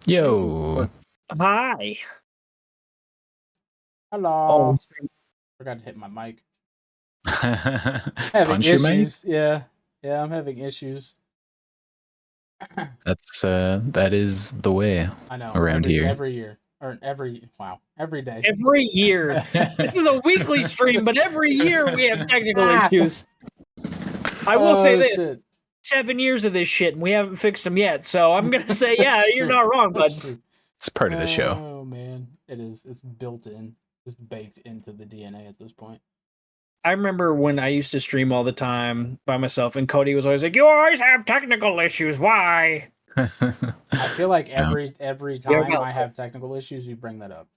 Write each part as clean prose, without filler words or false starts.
Yo. Hi. Hello. Oh, Forgot to hit my mic. Having Punch your mic? issues. Yeah, I'm having issues. That is the way I know. around here. Every year. Or every day. every year. This is a weekly stream, but every year we have technical issues. I will say this. Shit. 7 years of this shit, and we haven't fixed them yet. So I'm going to say, yeah, you're not wrong, bud. It's part of the show. Oh, man. It is. It's built in. It's baked into the DNA at this point. I remember when I used to stream all the time by myself, and Cody was always like, you always have technical issues. Why? I feel like every time I have technical issues, you bring that up.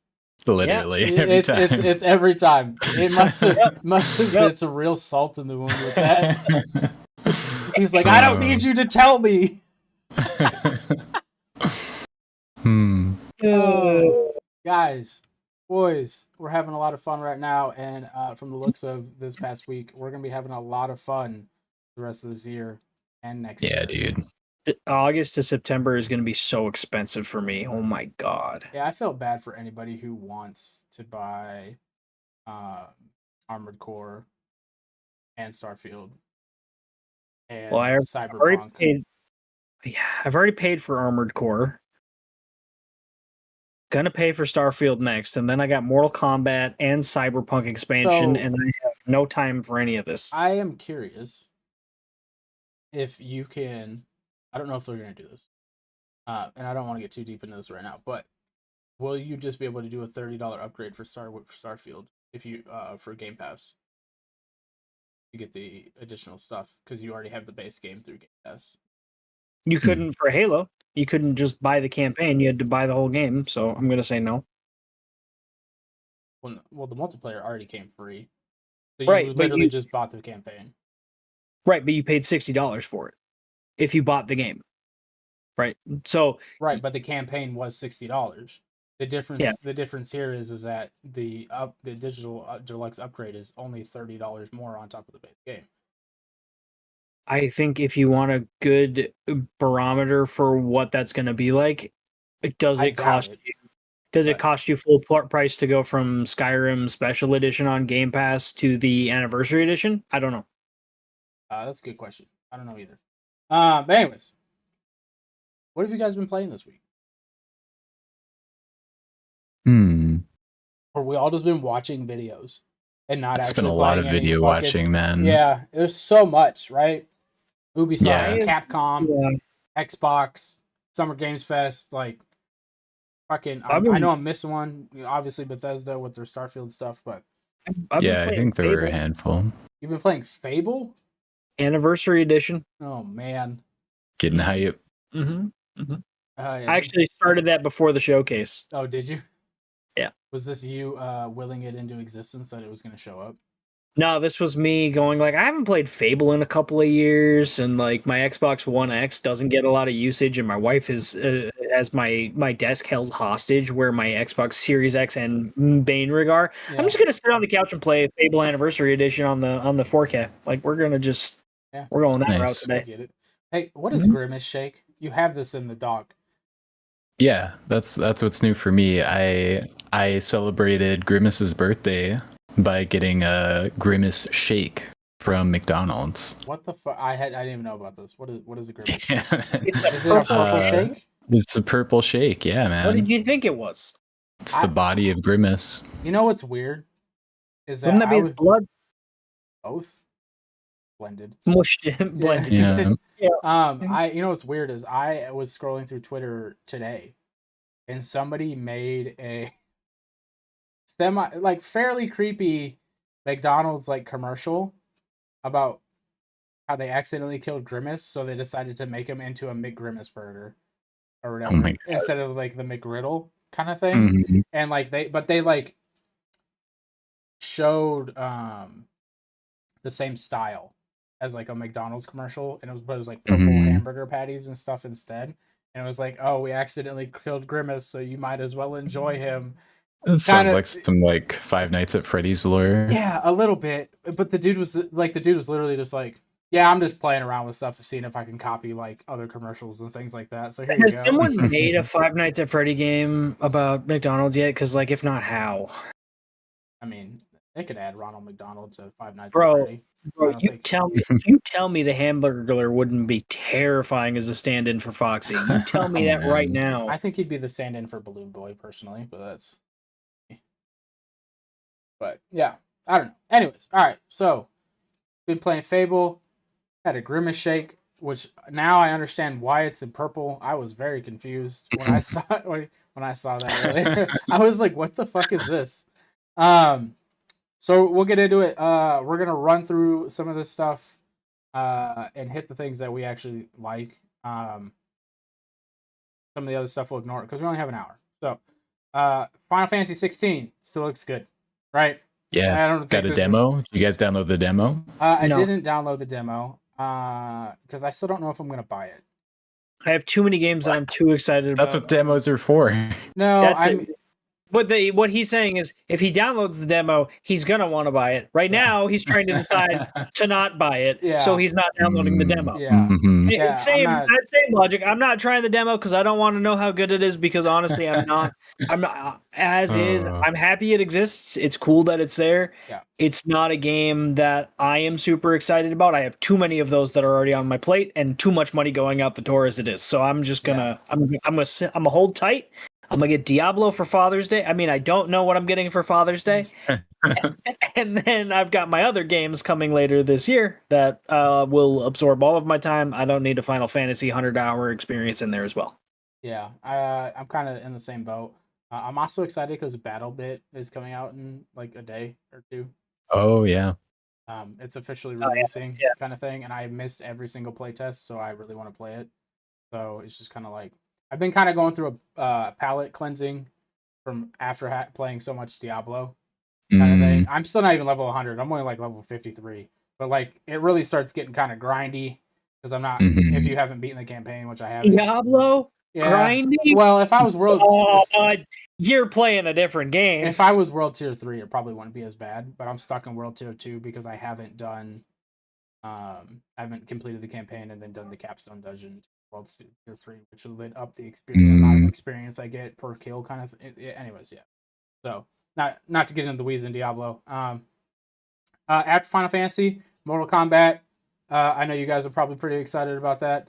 Literally every time. It's every time. It must have been some real salt in the wound with that. He's like, I don't need you to tell me. Guys, boys, we're having a lot of fun right now, and from the looks of this past week, we're gonna be having a lot of fun the rest of this year and next year. Yeah, dude. August to September is going to be so expensive for me. Oh my god. Yeah, I feel bad for anybody who wants to buy Armored Core and Starfield and Cyberpunk. I've already paid for Armored Core. Gonna pay for Starfield next, and then I got Mortal Kombat and Cyberpunk expansion, and I have no time for any of this. I am curious if you can. I don't know if they're going to do this, and I don't want to get too deep into this right now, but will you just be able to do a $30 upgrade for Starfield if you for Game Pass to get the additional stuff because you already have the base game through Game Pass? You couldn't for Halo. You couldn't just buy the campaign. You had to buy the whole game. So I'm going to say no. Well, the multiplayer already came free. So you literally just bought the campaign. Right, but you paid $60 for it if you bought the game. Right. So right, but the campaign was $60. The difference here is that the digital deluxe upgrade is only $30 more on top of the base game. I think if you want a good barometer for what that's going to be like, does it cost you full price to go from Skyrim Special Edition on Game Pass to the Anniversary Edition? I don't know. That's a good question. I don't know either. But anyways, what have you guys been playing this week? Or we all just been watching videos and not actually. It's been a lot of video watching, man. Yeah, there's so much, right? Ubisoft, Capcom, Xbox, Summer Games Fest, like fucking. I know I'm missing one. Obviously, Bethesda with their Starfield stuff, but I think there were a handful. You've been playing Fable? Anniversary Edition. Oh man, getting hype. I actually started that before the showcase. Oh, did you? Yeah. Was this you willing it into existence that it was going to show up? No, this was me going like, I haven't played Fable in a couple of years, and like my Xbox One X doesn't get a lot of usage, and my wife has my desk held hostage where my Xbox Series X and Banerig are. Yeah. I'm just gonna sit on the couch and play Fable Anniversary Edition on the 4K. Like we're gonna just we're going that route today. I get it. Hey, what is Grimace Shake? You have this in the dock. Yeah, that's what's new for me. I celebrated Grimace's birthday by getting a Grimace Shake from McDonald's. What the fuck? I didn't even know about this. What is a Grimace Shake? Is it a purple shake? It's a purple shake, yeah, man. What did you think it was? It's the body of Grimace. You know what's weird? Is that wouldn't that be his blood? Both blended. Mushed in, blended. Yeah. You know what's weird is I was scrolling through Twitter today, and somebody made a fairly creepy McDonald's commercial about how they accidentally killed Grimace, so they decided to make him into a McGrimace burger or whatever instead of the McGriddle kind of thing. Mm-hmm. And they showed the same style as a McDonald's commercial, and it was purple hamburger patties and stuff instead. And it was like, oh, we accidentally killed Grimace, so you might as well enjoy him. It sounds like some Five Nights at Freddy's lore. Yeah, a little bit. But the dude was literally just like, Yeah, I'm just playing around with stuff to seeing if I can copy like other commercials and things like that. So here you Has go. someone made a Five Nights at Freddy game about McDonald's yet? Because like, if not, how? I mean, they could add Ronald McDonald to Five Nights at Bro, Freddy. I bro, don't you think- tell me the Hamburglar wouldn't be terrifying as a stand-in for Foxy. You tell me Oh, that right man. now. I think he'd be the stand-in for Balloon Boy personally, but that's. But yeah, I don't know. Anyways, all right. So, been playing Fable. Had a Grimace Shake, which now I understand why it's in purple. I was very confused when I saw it, when I saw that earlier. I was like, "What the fuck is this?" So we'll get into it. We're gonna run through some of this stuff, and hit the things that we actually like. Some of the other stuff we'll ignore because we only have an hour. So, Final Fantasy 16 still looks good, right? Yeah. I don't Got a demo? Did you guys download the demo? I No. didn't download the demo because I still don't know if I'm gonna buy it. I have too many games that I'm too excited about. That's what demos are for. No, That's I'm. it. What he's saying is, if he downloads the demo, he's gonna want to buy it. Right Yeah. now, he's trying to decide to not buy it, Yeah. so he's not downloading the demo. Yeah. Mhm. Yeah, Same I'm not- same logic. I'm not trying the demo because I don't want to know how good it is. Because honestly, I'm not. As is. I'm happy it exists. It's cool that it's there. Yeah. It's not a game that I am super excited about. I have too many of those that are already on my plate, and too much money going out the door as it is. So I'm just gonna. I'm gonna hold tight. I'm gonna get Diablo for Father's Day. I mean, I don't know what I'm getting for Father's Day. And then I've got my other games coming later this year that will absorb all of my time. I don't need a Final Fantasy 100-hour experience in there as well. Yeah, I'm kind of in the same boat. I'm also excited because Battle Bit is coming out in like a day or two. Oh, yeah. It's officially Oh, yeah. releasing, Yeah. kind of thing, and I missed every single playtest, so I really want to play it. So it's just kind of like I've been kind of going through a palette cleansing from after playing so much Diablo kind of thing. I'm still not even level 100. I'm only like level 53, but like it really starts getting kind of grindy because I'm not. If you haven't beaten the campaign, which I haven't, Diablo? yeah. Grindy? Well, if I was world, You're playing a different game. if I was world tier 3, it probably wouldn't be as bad. But I'm stuck in world tier 2 because I haven't done, I haven't completed the campaign and then done the capstone dungeon. World tier 3, which will lit up the amount of experience I get per kill, kind of. Anyways, yeah. So not to get into the weeds in Diablo. After Final Fantasy, Mortal Kombat. I know you guys are probably pretty excited about that.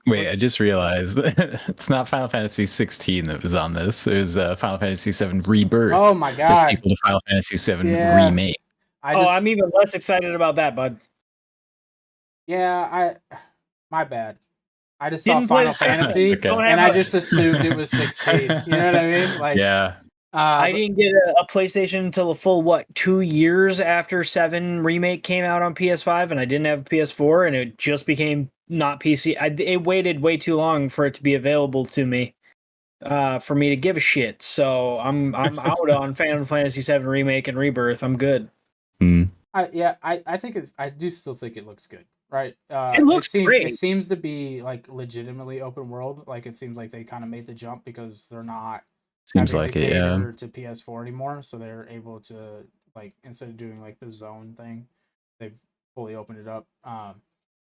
Wait, I just realized it's not Final Fantasy 16 that was on this. It was Final Fantasy 7 Rebirth. Oh my The god! sequel to Final Fantasy 7 Yeah. Remake. I'm even less excited about that, bud. Yeah, my bad. I just saw Didn't play Final the- Fantasy, Okay. and I just assumed it was 16. You know what I mean? Like, Yeah. I didn't get a PlayStation until a full 2 years after 7 Remake came out on PS5, and I didn't have a PS4, and it just became not PC. It waited way too long for it to be available to me, for me to give a shit. So I'm out on Final Fantasy 7 Remake and Rebirth. I'm good. I think I do still think it looks good, right? It looks great. It seems to be like legitimately open world. Like it seems like they kind of made the jump because they're not Seems having like to it, yeah. cater to PS4 anymore, so they're able to like instead of doing like the zone thing, they've fully opened it up.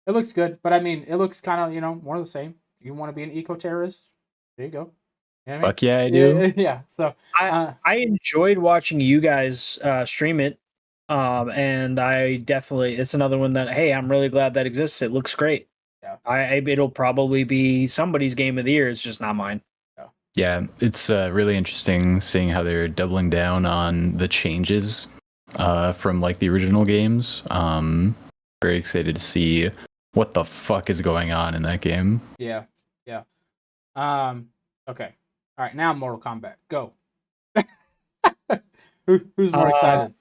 It looks good, but I mean, it looks kind of more of the same. You want to be an eco terrorist? There you go. You know what I mean? Fuck yeah, I do. Yeah. So I enjoyed watching you guys stream it. And I definitely, it's another one that, hey, I'm really glad that exists. It looks great. Yeah. It'll probably be somebody's game of the year. It's just not mine. Yeah, it's really interesting seeing how they're doubling down on the changes from like the original games. Very excited to see what the fuck is going on in that game. Yeah. Okay. All right. Now Mortal Kombat. Go. Who's more excited?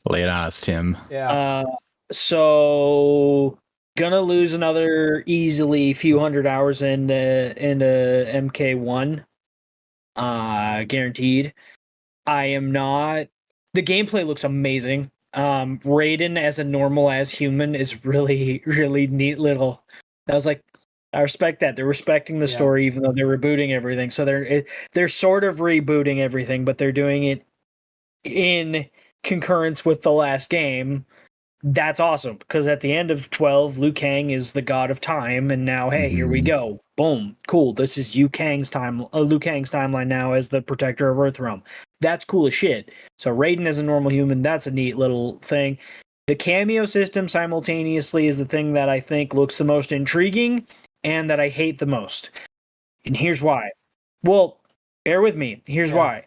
Lay it on us, Tim. Yeah. So gonna lose another easily few hundred hours in MK1. Guaranteed. I am not. The gameplay looks amazing. Raiden as a normal as human is really, really neat little. I was like, I respect that. They're respecting the story, even though they're rebooting everything. So they're sort of rebooting everything, but they're doing it in concurrence with the last game. that's awesome because at the end of 12, Liu Kang is the god of time, and now hey, here we Mhm. go. Boom, cool. This is Liu Kang's timeline now as the protector of Earthrealm. That's cool as shit. So Raiden as a normal human, that's a neat little thing. The cameo system simultaneously is the thing that I think looks the most intriguing and that I hate the most. And here's why. Well, bear with me. Here's why.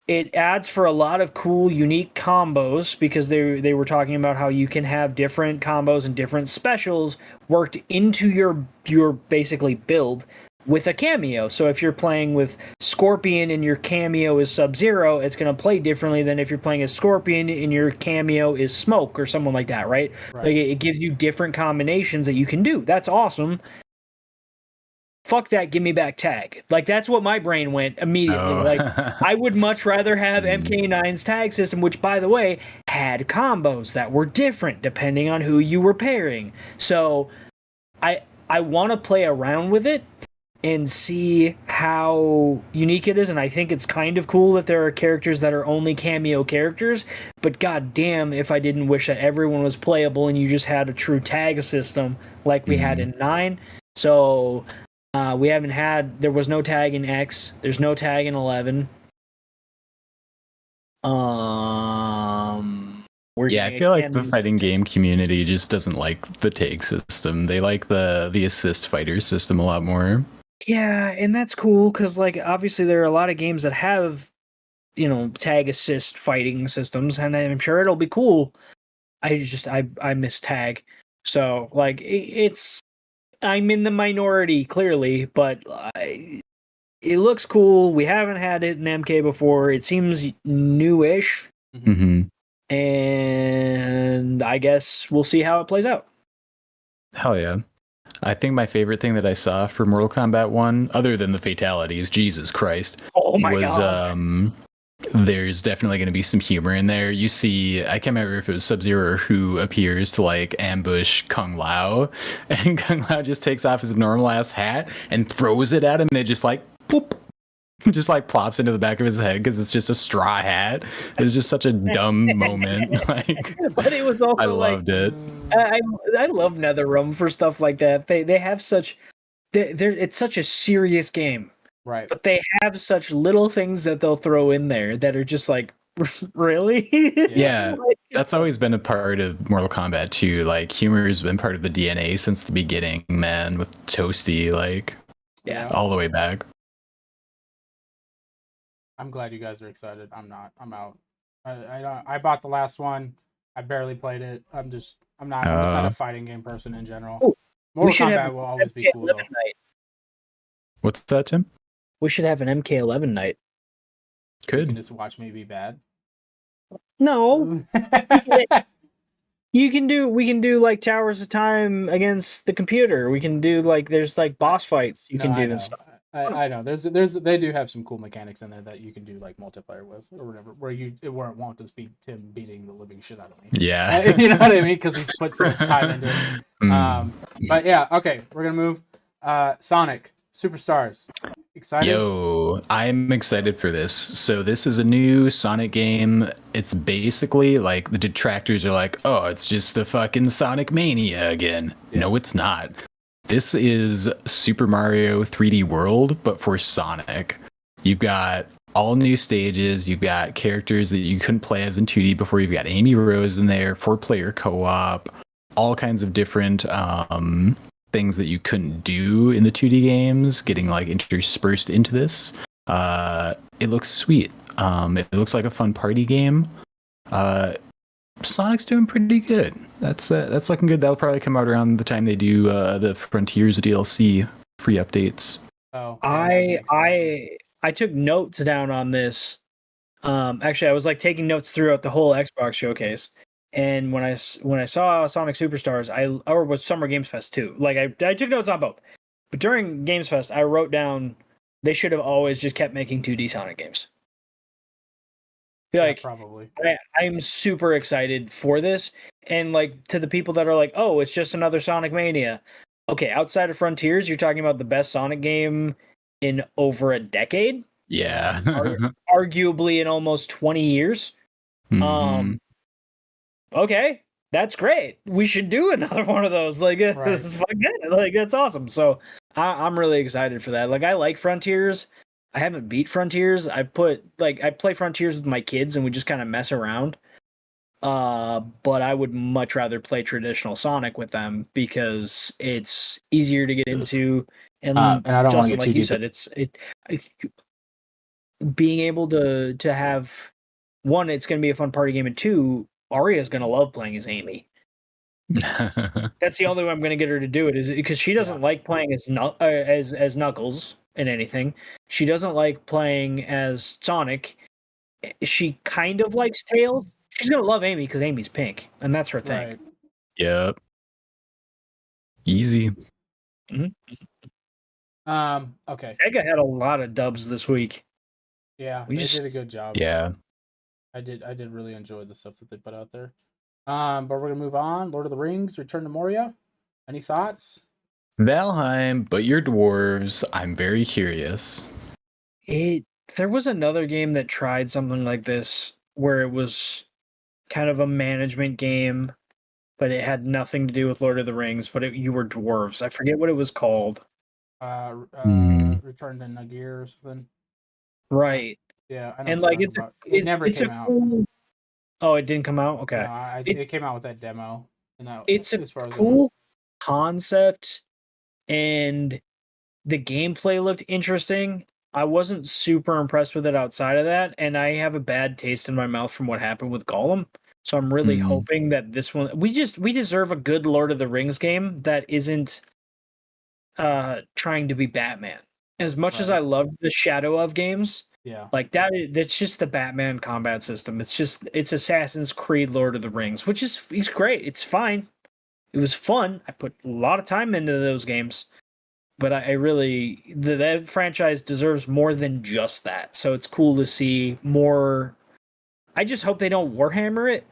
It adds for a lot of cool, unique combos because they were talking about how you can have different combos and different specials worked into your basically build with a cameo. So if you're playing with Scorpion and your cameo is Sub-Zero, it's going to play differently than if you're playing as Scorpion and your cameo is Smoke or someone like that, right? Like it gives you different combinations that you can do. That's awesome. Fuck that, give me back tag. Like that's what my brain went immediately. Like I would much rather have MK9's tag system, which by the way had combos that were different depending on who you were pairing. So I want to play around with it and see how unique it is, and I think it's kind of cool that there are characters that are only cameo characters, but god damn if I didn't wish that everyone was playable and you just had a true tag system like we had in 9. So there was no tag in X. There's no tag in 11. I feel like the fighting game community just doesn't like the tag system. They like the assist fighter system a lot more. Yeah, and that's cool because like obviously there are a lot of games that have tag assist fighting systems, and I'm sure it'll be cool. I miss tag, so like it's. I'm in the minority, clearly, but it looks cool. We haven't had it in MK before. It seems newish. And I guess we'll see how it plays out. Hell yeah. I think my favorite thing that I saw for Mortal Kombat 1, other than the fatalities, Jesus Christ, God. There's definitely going to be some humor in there. You see, I can't remember if it was Sub-Zero who appears to like ambush Kung Lao, and Kung Lao just takes off his normal ass hat and throws it at him, and it just like poop, just like plops into the back of his head because it's just a straw hat. It's just such a dumb moment. Like, but it was also I loved it. I love NetherRealm for stuff like that. They have such it's such a serious game. Right. But they have such little things that they'll throw in there that are just like, really? Yeah, that's always been a part of Mortal Kombat too. Like, humor has been part of the DNA since the beginning, man, with Toasty, like, all the way back. I'm glad you guys are excited. I'm not. I'm out. I bought the last one. I barely played it. I'm just not a fighting game person in general. Oh, Mortal Kombat will always be cool, though. What's that, Tim? We should have an MK11 night. You can just watch me be bad. No. We can do like Towers of Time against the computer. We can do like there's like boss fights you can do and stuff. I know. They do have some cool mechanics in there that you can do like multiplayer with or whatever, where it won't just be Tim beating the living shit out of me. Yeah. You know what I mean? Because he's put so much time into it. But yeah, okay, we're gonna move. Sonic Superstars. Excited? Yo, I'm excited for this. So this is a new Sonic game. It's basically like the detractors are like, oh, it's just a fucking Sonic Mania again. Yeah. No, it's not. This is Super Mario 3D World, but for Sonic. You've got all new stages. You've got characters that you couldn't play as in 2D before. You've got Amy Rose in there, 4-player co-op, all kinds of different things that you couldn't do in the 2D games getting like interspersed into this. It looks sweet. It looks like a fun party game. Sonic's doing pretty good. That's looking good. That'll probably come out around the time they do the Frontiers DLC free updates. Oh, I took notes down on this. Actually, I was like taking notes throughout the whole Xbox showcase. And when I saw Sonic Superstars, or with Summer Games Fest too. Like I took notes on both, but during Games Fest, I wrote down they should have always just kept making 2D Sonic games. Like, probably. I'm super excited for this, and like to the people that are like, oh, it's just another Sonic Mania. Okay, outside of Frontiers, you're talking about the best Sonic game in over a decade. Yeah, arguably in almost 20 years. Mm-hmm. Okay, that's great. We should do another one of those. Like, Right. that's fucking good. Like, that's awesome. So I'm really excited for that. Like, I like Frontiers. I haven't beat Frontiers. I play Frontiers with my kids and we just kind of mess around. But I would much rather play traditional Sonic with them because it's easier to get into. And And I don't want to Justin, get too like you deep. said, being able to have one, it's going to be a fun party game, and two, Arya's going to love playing as Amy. That's the only way I'm going to get her to do it, is because she doesn't like playing as Knuckles in anything. She doesn't like playing as Sonic. She kind of likes Tails. She's going to love Amy because Amy's pink, and that's her thing. Right. Yep. Easy. Okay. Sega had a lot of dubs this week. Yeah, We they just- did a good job. Yeah. I did really enjoy the stuff that they put out there. But we're gonna move on. Lord of the Rings, Return to Moria. Any thoughts? Valheim, but you're dwarves. I'm very curious. There was another game that tried something like this where it was kind of a management game, but it had nothing to do with Lord of the Rings, but you were dwarves. I forget what it was called. Return to Nagir or something. Right. Yeah, I know. And what like you're it talking about. Never came out. cool... Oh, it didn't come out? Okay. No, it came out with that demo. And that, It's a as far as I know. cool concept, and the gameplay looked interesting. I wasn't super impressed with it outside of that, and I have a bad taste in my mouth from what happened with Gollum. So I'm really hoping that this one we deserve a good Lord of the Rings game that isn't trying to be Batman. As much as I loved the Shadow of games, Yeah. like that's just the Batman combat system. It's Assassin's Creed Lord of the Rings, which is it's great. It's fine. It was fun. I put a lot of time into those games. But I really that franchise deserves more than just that. So it's cool to see more. I just hope they don't Warhammer it.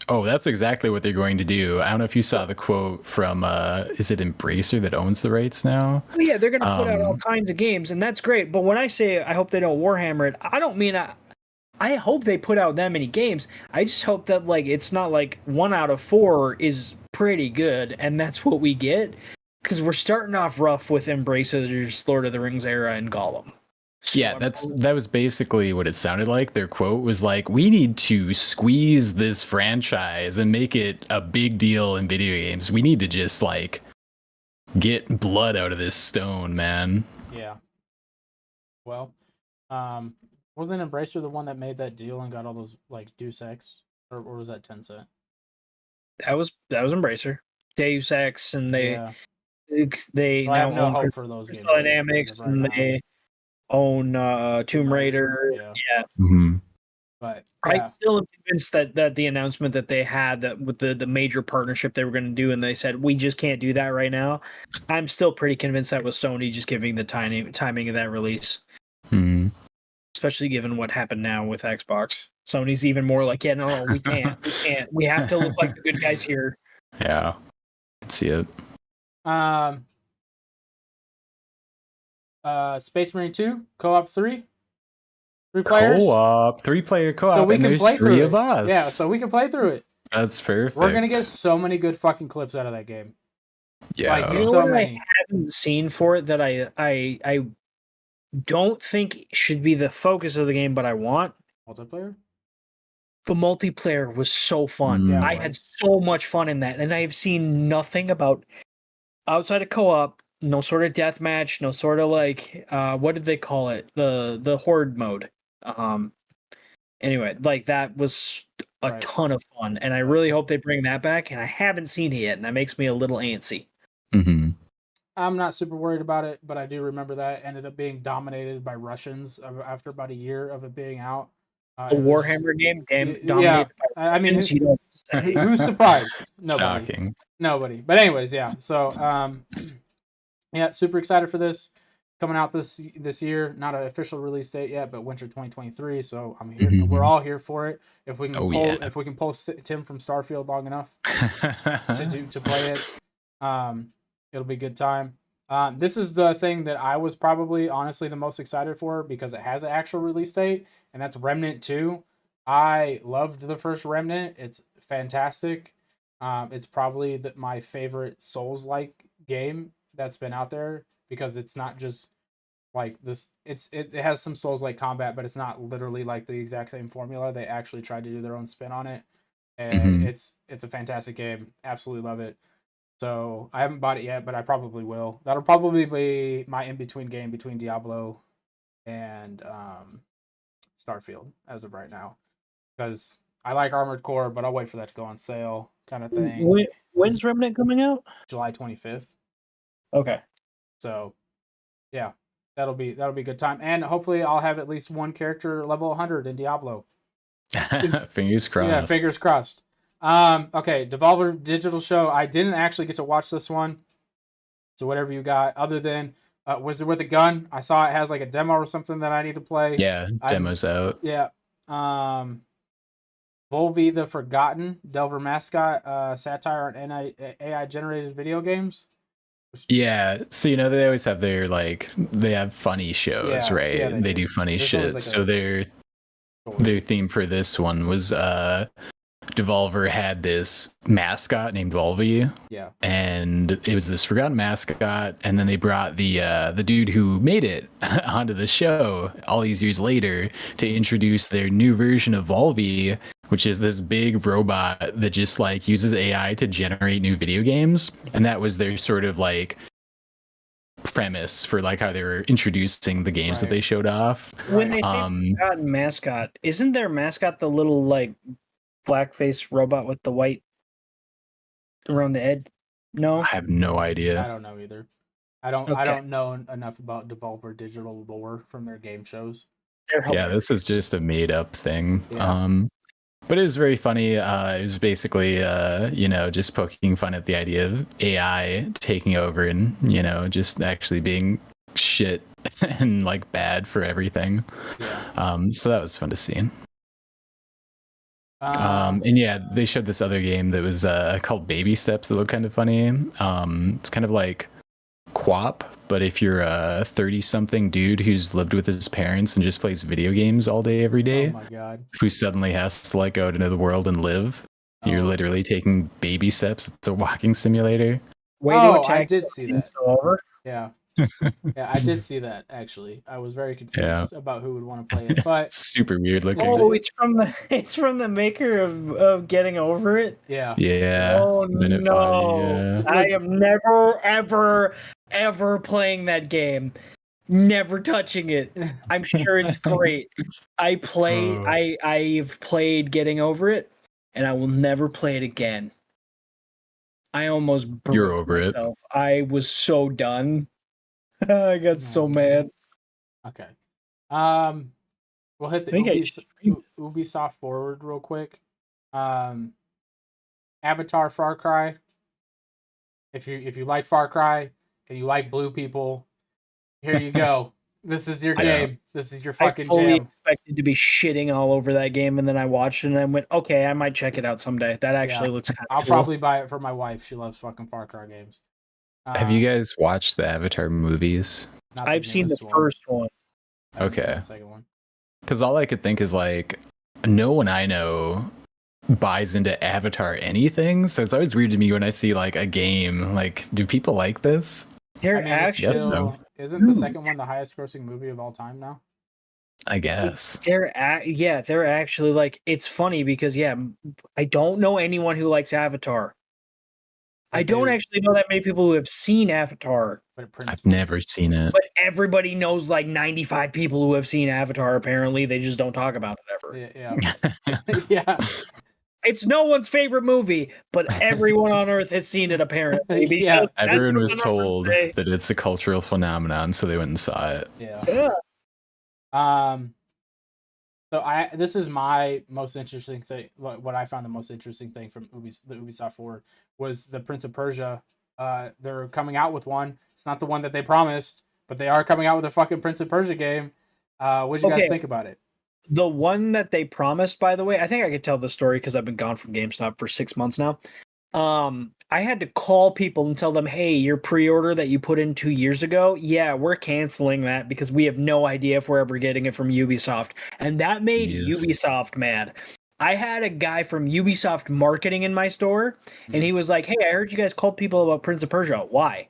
Oh, that's exactly what they're going to do. I don't know if you saw the quote from is it Embracer that owns the rights now? Oh yeah, they're gonna put out all kinds of games, and that's great. But when I say I hope they don't Warhammer it, I don't mean I hope they put out that many games. I just hope that like it's not like 1 out of 4 is pretty good, and that's what we get. Because we're starting off rough with Embracer's Lord of the Rings era and Gollum. So Yeah, that was basically what it sounded like. Their quote was like, "We need to squeeze this franchise and make it a big deal in video games. We need to just like get blood out of this stone, man." Yeah. Well, wasn't Embracer the one that made that deal and got all those like Deus Ex, or was that Tencent? That was Embracer, Deus Ex, and they So I have no hope for those games. Dynamics, and they own Tomb Raider. Yeah. Mm-hmm. But I still am convinced that the announcement that they had that with the major partnership they were going to do, and they said we just can't do that right now. I'm still pretty convinced that was Sony just giving the timing of that release, especially given what happened now with Xbox. Sony's even more like, yeah, no, we can't, we have to look like the good guys here. Yeah, I can see it. Space Marine 2 co-op 3 players. Co-op, 3-player co-op, so we and can there's play 3 through of it. us. Yeah, so we can play through it. That's perfect. We're gonna get so many good fucking clips out of that game. Yeah, like, You know so what many. I haven't seen for it that I don't think should be the focus of the game, but I want Multiplayer. the multiplayer was so fun. Yeah, I had so much fun in that, and I've seen nothing about outside of co-op. No sort of deathmatch. No sort of like what did they call it? The horde mode. Anyway, like that was a ton of fun, and I really hope they bring that back. And I haven't seen it yet, and that makes me a little antsy. Mm-hmm. I'm not super worried about it, but I do remember that ended up being dominated by Russians after about a year of it being out. A Warhammer game, dominated by I mean, Russians, who's surprised? Nobody. Shocking. Nobody. But anyways, yeah. So, yeah, super excited for this. Coming out this year, not an official release date yet, but winter 2023. So I'm here. Mm-hmm. We're all here for it. If we can if we can pull Tim from Starfield long enough to play it, it'll be a good time. This is the thing that I was probably honestly the most excited for because it has an actual release date, and that's Remnant 2. I loved the first Remnant. It's fantastic. It's probably my favorite Souls-like game that's been out there because it's not just like this. It has some Souls-like combat, but it's not literally like the exact same formula. They actually tried to do their own spin on it, and Mhm. it's a fantastic game. Absolutely love it. So I haven't bought it yet, but I probably will. That'll probably be my in between game between Diablo and Starfield as of right now, because I like Armored Core, but I'll wait for that to go on sale, kind of thing. When's Remnant coming out? July 25th. Okay. So yeah, that'll be a good time, and hopefully I'll have at least one character level 100 in Diablo. Fingers crossed. Yeah, fingers crossed. Okay, Devolver Digital Show. I didn't actually get to watch this one, so whatever you got, other than Wizard with a Gun. I saw it has like a demo or something that I need to play. Yeah, demo's out. Yeah. Volvi the Forgotten, Delver Mascot, satire on AI generated video games. Yeah, so they always have their they have funny shows, Yeah, right? yeah, they do funny There's shit. always, like, So their theme for this one was Devolver had this mascot named Volvi, Yeah. and it was this forgotten mascot, and then they brought the dude who made it onto the show all these years later to introduce their new version of Volvi, which is this big robot that just uses AI to generate new video games, and that was their sort of premise for how they were introducing the games that Right. they showed off. When they say forgotten mascot, isn't their mascot the little blackface robot with the white around the head? No, I have no I idea. don't know either. I don't know enough about Devolver Digital lore from their game shows. Yeah, this is just a made up thing. Yeah. But it was very funny. It was basically, just poking fun at the idea of AI taking over and, just actually being shit and bad for everything. Yeah. So that was fun to see. And yeah, they showed this other game that was called Baby Steps that looked kind of funny. It's kind of like Quap, but if you're a 30-something dude who's lived with his parents and just plays video games all day, every day, Oh my god. who suddenly has to go out into the world and live, you're Oh. literally taking baby steps. It's a walking simulator. way to Oh, attack. I did see that. Over. Yeah. Yeah, I did see that actually. I was very confused about who would want to play it, but Super weird looking. Oh, it's from the maker of Getting Over It. yeah. Yeah. Oh Minute no! funny, I am never, ever playing that game. Never touching it. I'm sure it's great. I've played Getting Over It, and I will never play it again. I almost You're broke over it. myself. I was so done. I got so mad. Okay. We'll hit the I think I streamed Ubisoft forward real quick. Avatar Far Cry. If you like Far Cry and you like blue people, here you go. This is your game. This is your fucking I fully jam. expected to be shitting all over that game, and then I watched it and I went, okay, I might check it out someday. That actually looks kind of I'll cool. probably buy it for my wife. She loves fucking Far Cry games. Have you guys watched the Avatar movies? Not I've seen the newest one. first one. I haven't seen Okay. the second one. Because all I could think is no one I know buys into Avatar anything. So it's always weird to me when I see a game. Do people like this? They're I mean, it's actually Yes, still, isn't the second one the highest grossing movie of all time now? I guess. they're actually it's funny because I don't know anyone who likes Avatar. I don't actually know that many people who have seen Avatar, But it prints I've never seen it. but everybody knows 95 people who have seen Avatar. Apparently, they just don't talk about it ever. Yeah. Yeah. It's no one's favorite movie, but everyone on Earth has seen it. Apparently, Yeah. because that's Everyone what was the numbers told say. that it's a cultural phenomenon, so they went and saw it. Yeah. Yeah. So this is my most interesting thing. What I found the most interesting thing from the Ubisoft Forward was the Prince of Persia. They're coming out with one. It's not the one that they promised, but they are coming out with a fucking Prince of Persia game. What do you guys think about it? The one that they promised, by the way, I think I could tell the story because I've been gone from GameStop for 6 months now. I had to call people and tell them, hey, your pre-order that you put in 2 years ago, yeah, we're canceling that because we have no idea if we're ever getting it from Ubisoft. And that made Yes. Ubisoft mad. I had a guy from Ubisoft marketing in my store, and he Mhm. was like, "Hey, I heard you guys called people about Prince of Persia. Why?"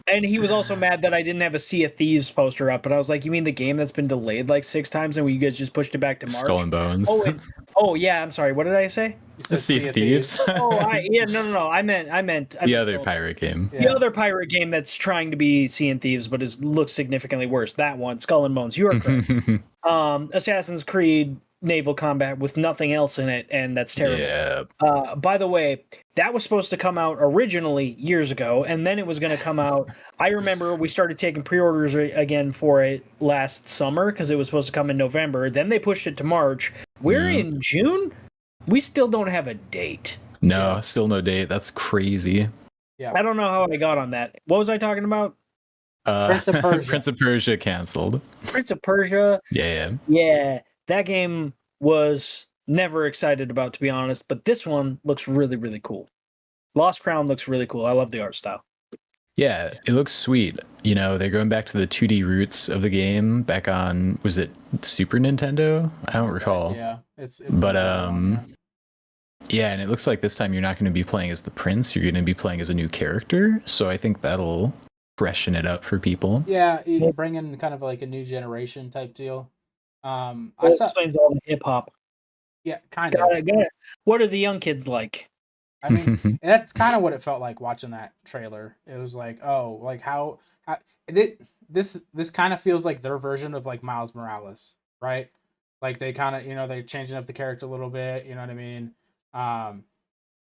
And he was also mad that I didn't have a Sea of Thieves poster up. But I was like, "You mean the game that's been delayed like 6 times, and you guys just pushed it back to Skull March?" and Bones. Oh, and oh yeah, I'm sorry. What did I say? You said Sea of Thieves. Oh, no. I meant The other pirate game. the other pirate game that's trying to be Sea and Thieves, but looks significantly worse. That one, Skull and Bones. You are correct. Assassin's Creed naval combat with nothing else in it, and that's terrible. Yeah. By the way, that was supposed to come out originally years ago, and then it was going to come out. I remember we started taking pre-orders again for it last summer because it was supposed to come in November. Then they pushed it to March. We're Yeah. in June. We still don't have a date. No, still no date. That's crazy. I don't know how I got on that. What was I talking about? Prince of Persia. Prince of Persia canceled. Prince of Persia. Yeah. Yeah, that game was never excited about, to be honest, but this one looks really, really cool. Lost Crown looks really cool. I love the art style. Yeah, it looks sweet. You know, they're going back to the 2D roots of the game back on, was it Super Nintendo? I don't recall. Yeah, it's But yeah, and it looks like this time you're not going to be playing as the prince, you're going to be playing as a new character, so I think that'll freshen it up for people. yeah, you bring in kind of like a new generation type deal. I That saw, explains all the hip hop. yeah, kind of. What are the young kids like? I mean, that's kind of what it felt like watching that trailer. It was like, oh, like how this kind of feels like their version of like Miles Morales, right? Like they kind of, they're changing up the character a little bit, you know what I mean?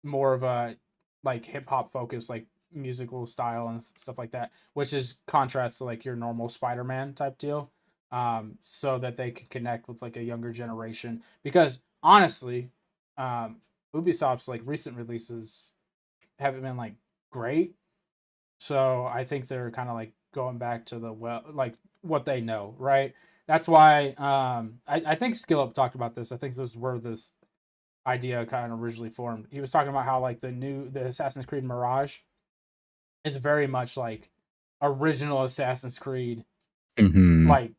More of a like hip hop focus, like musical style and stuff like that, which is contrast to like your normal Spider-Man type deal. So that they can connect with like a younger generation. Because honestly, Ubisoft's like recent releases haven't been like great. So I think they're kind of like going back to the like what they know, right? That's why I think Skillup talked about this. I think this is where this idea kind of originally formed. He was talking about how like the Assassin's Creed Mirage is very much like original Assassin's Creed like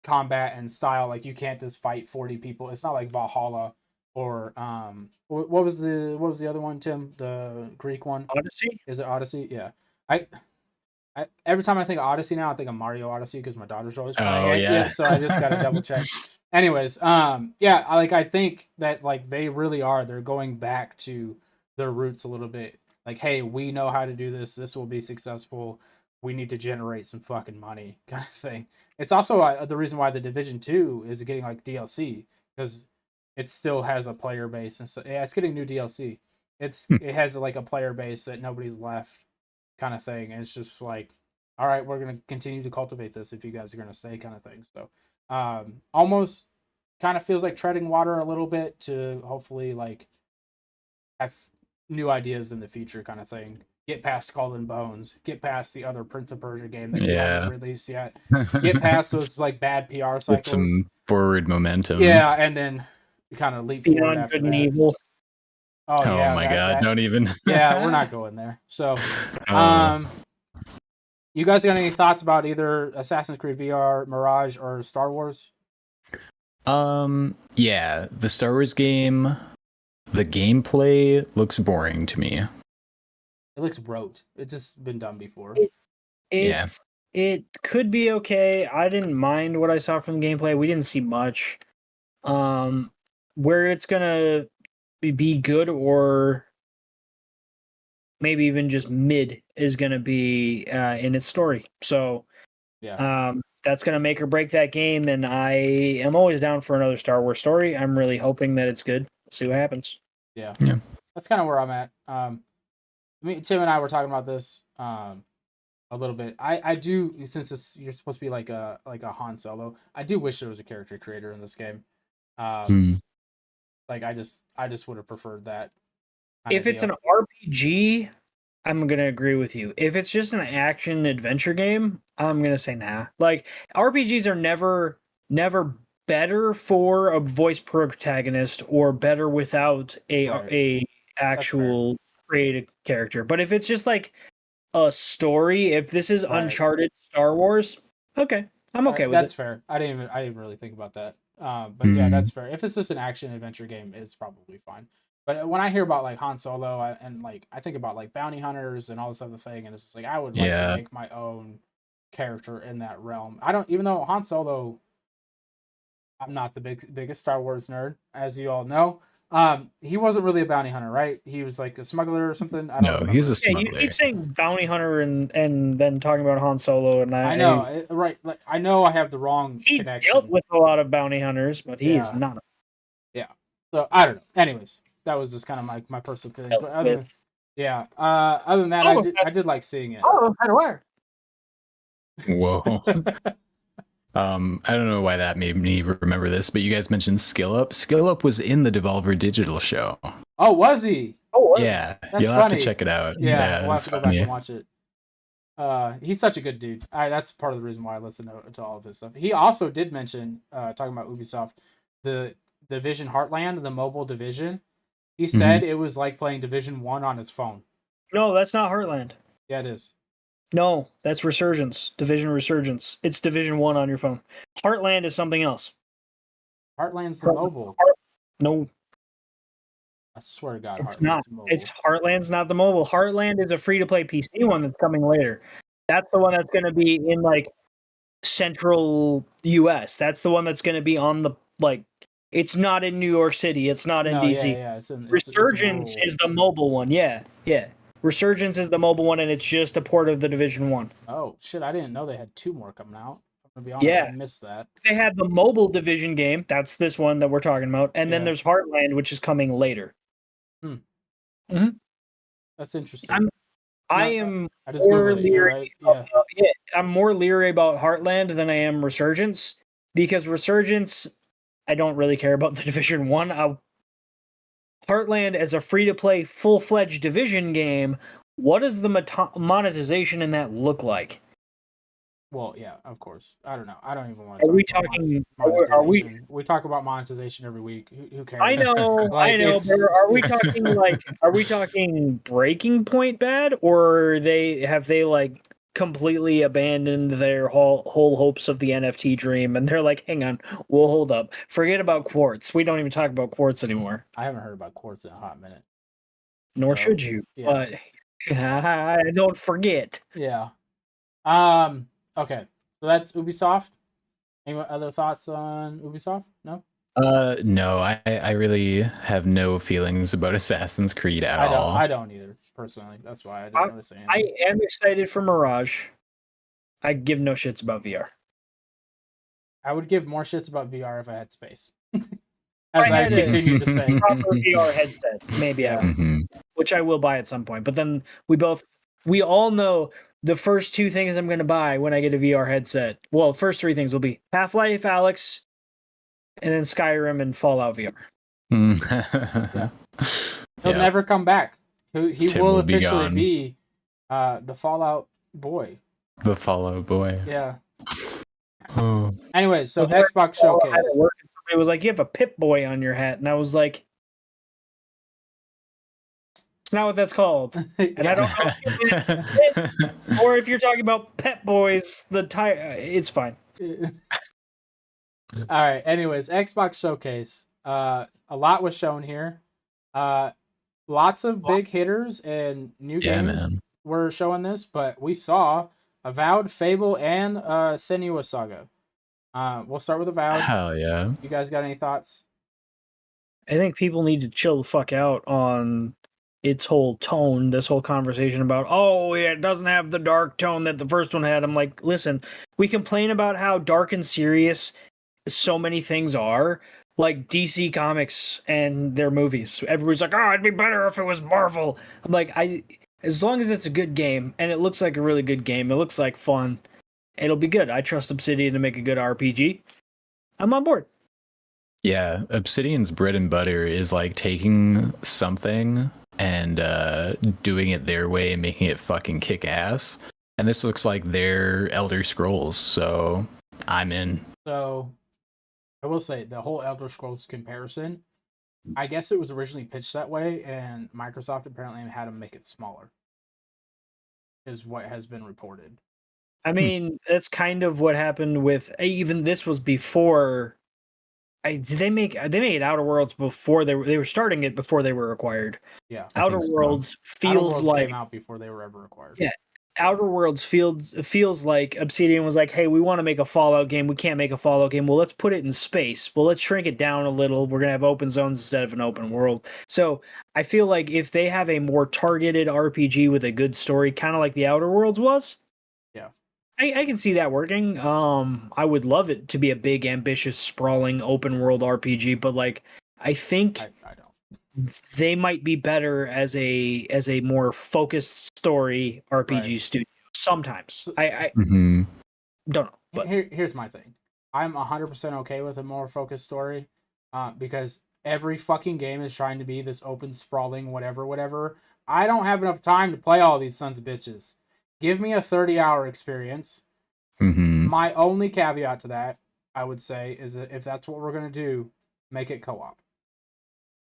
combat and style. Like you can't just fight 40 people. It's not like Valhalla or what was the other one, Tim? The Greek one? Odyssey? Is it Odyssey? Yeah. I every time I think of Odyssey now, I think of Mario Odyssey because my daughter's always playing it. Yeah. So I just got to double check. Anyways, yeah, I think that like they really are. They're going back to their roots a little bit. Like, hey, we know how to do this. This will be successful. We need to generate some fucking money, kind of thing. It's also the reason why the Division 2 is getting like DLC because it still has a player base and so yeah, it's getting new DLC. It has like a player base that nobody's left, kind of thing, and it's just like, all right, we're gonna continue to cultivate this if you guys are gonna say, kind of thing. So, almost kind of feels like treading water a little bit to hopefully like have new ideas in the future, kind of thing. Get past Skull and Bones, get past the other Prince of Persia game that you haven't released yet, get past those like bad PR cycles. Get some forward momentum. Yeah, and then you kind of leap forward Beyond after Good and that. Evil. Oh yeah, my god, don't even. Yeah, we're not going there. So, you guys got any thoughts about either Assassin's Creed VR, Mirage, or Star Wars? Yeah, the Star Wars game, the gameplay looks boring to me. It looks rote. It's just been done before. It could be okay. I didn't mind what I saw from the gameplay. We didn't see much. Where it's gonna be good or maybe even just mid is gonna be in its story. So yeah, that's gonna make or break that game. And I am always down for another Star Wars story. I'm really hoping that it's good. Let's see what happens. Yeah. That's kind of where I'm at. Tim and I were talking about this a little bit. I do, since you're supposed to be like a Han Solo. I do wish there was a character creator in this game. Like I just would have preferred that. If it's an RPG, I'm gonna agree with you. If it's just an action adventure game, I'm gonna say nah. Like RPGs are never better for a voice protagonist or better without a actual creative character. But if it's just like a story, if this is Uncharted Star Wars, okay, I'm okay with That's it. fair. I didn't even really think about that. But yeah, that's fair. If it's just an action adventure game, it's probably fine. But when I hear about like Han Solo and like I think about like bounty hunters and all this other thing, and it's just like I would like to make my own character in that realm. I don't even though Han Solo. I'm not the biggest Star Wars nerd, as you all know. He wasn't really a bounty hunter, right? He was like a smuggler or something. I don't No, remember. he's a Yeah, smuggler. you keep saying bounty hunter and then talking about Han Solo, and I know, right? Like I know I have the wrong he connection. dealt with a lot of bounty hunters, but he is Yeah. not. Yeah. So I don't know. Anyways, that was just kind of my personal feeling. But other than that, I did like seeing it. Oh, how do I? Whoa. I don't know why that made me remember this, but you guys mentioned Skill Up. Skill Up was in the Devolver Digital show. Oh, was he? Oh, Yeah, That's you'll have funny. to check it out. Yeah, we'll have it's to go back funny. and watch it. He's such a good dude. That's part of the reason why I listen to all of his stuff. He also did mention, talking about Ubisoft, the Division Heartland, the mobile Division. He said it was like playing Division 1 on his phone. No, that's not Heartland. Yeah, it is. No, that's Resurgence. Division Resurgence. It's Division 1 on your phone. Heartland is something else. Heartland's the mobile. No, I swear to God, it's Heartland's not. mobile. It's Heartland's not the mobile. Heartland is a free-to-play PC one that's coming later. That's the one that's going to be in like central US. That's the one that's going to be on the like. It's not in New York City. It's not in DC. Yeah, it's Resurgence is the mobile one. Yeah. Resurgence is the mobile one, and it's just a port of the Division 1. Oh, shit, I didn't know they had 2 more coming out. I'm going to be honest, I missed that. They had the mobile Division game. That's this one that we're talking about. And then there's Heartland, which is coming later. That's interesting. I'm I just more Googled it, leery. right? I'm more leery about Heartland than I am Resurgence, because Resurgence, I don't really care about the Division 1. Heartland as a free-to-play, full-fledged Division game, what does the monetization in that look like? Well, yeah, of course. I don't know. I don't even want to. Are we talking? We talk about monetization every week. Who cares? I know. Like, I know. But are we talking like? Are we talking Breaking Point bad, or have they like completely abandoned their whole hopes of the NFT dream, and they're like, hang on, we'll hold up. Forget about Quartz. We don't even talk about Quartz anymore. I haven't heard about Quartz in a hot minute. Nor should you. Yeah. But don't forget. Yeah. Okay. So that's Ubisoft. Any other thoughts on Ubisoft? No? No, I really have no feelings about Assassin's Creed at all. I don't either, personally. That's why I didn't really say anything. I am excited for Mirage. I give no shits about VR. I would give more shits about VR if I had space. As I continue to say. Proper VR headset, maybe which I will buy at some point. But then we all know the first 2 things I'm going to buy when I get a VR headset. Well, first 3 things will be Half-Life Alyx, and then Skyrim and Fallout VR. He'll never come back. He will officially be the Fallout boy. The Fallout boy. Yeah. Oh. Anyway, so Xbox Showcase. Somebody was like, "You have a Pip-Boy on your hat," and I was like, "It's not what that's called." And I don't know, or if you're talking about Pep Boys, it's fine. All right. Anyways, Xbox Showcase. A lot was shown here. Lots of big hitters and new games were showing this, but we saw Avowed, Fable, and Senua Saga. We'll start with Avowed. Hell yeah! You guys got any thoughts? I think people need to chill the fuck out on its whole tone. This whole conversation about, oh, yeah, it doesn't have the dark tone that the first one had. I'm like, listen, we complain about how dark and serious so many things are, like DC Comics and their movies. Everybody's like, oh, it'd be better if it was Marvel. I'm like, as long as it's a good game, and it looks like a really good game, it looks like fun, it'll be good. I trust Obsidian to make a good RPG. I'm on board. Yeah, Obsidian's bread and butter is like taking something and doing it their way and making it fucking kick ass. And this looks like their Elder Scrolls, so I'm in. So I will say the whole Elder Scrolls comparison, I guess it was originally pitched that way, and Microsoft apparently had them make it smaller, is what has been reported. I mean, that's kind of what happened with, even this was before did they make Outer Worlds before they were starting it before they were acquired. Yeah, Outer so. Worlds Outer feels Worlds like came out before they were ever acquired. Yeah. Outer Worlds feels like Obsidian was like, hey, we want to make a Fallout game. We can't make a Fallout game. Well, let's put it in space. Well, let's shrink it down a little. We're going to have open zones instead of an open world. So I feel like if they have a more targeted RPG with a good story, kind of like the Outer Worlds was, yeah, I can see that working. I would love it to be a big, ambitious, sprawling open world RPG, but like, I think I don't. they might be better as a more focused story RPG studio. Sometimes I Mhm. don't know, but Here's my thing. I'm 100% okay with a more focused story, because every fucking game is trying to be this open, sprawling, whatever. I don't have enough time to play all these sons of bitches. Give me a 30-hour experience. Mhm. My only caveat to that, I would say, is that if that's what we're gonna do, make it co-op.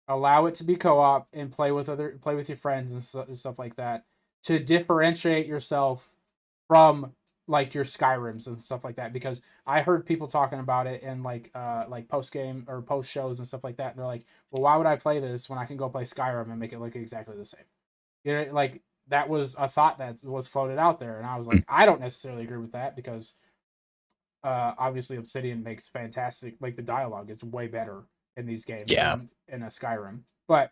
Allow it to be co-op and play with your friends and stuff like that to differentiate yourself from like your Skyrims and stuff like that, because I heard people talking about it in like post game or post shows and stuff like that, and they're like, well, why would I play this when I can go play Skyrim and make it look exactly the same? You know, like that was a thought that was floated out there, and I was like, I don't necessarily agree with that, because obviously Obsidian makes fantastic, like the dialogue is way better in these games than in a Skyrim. But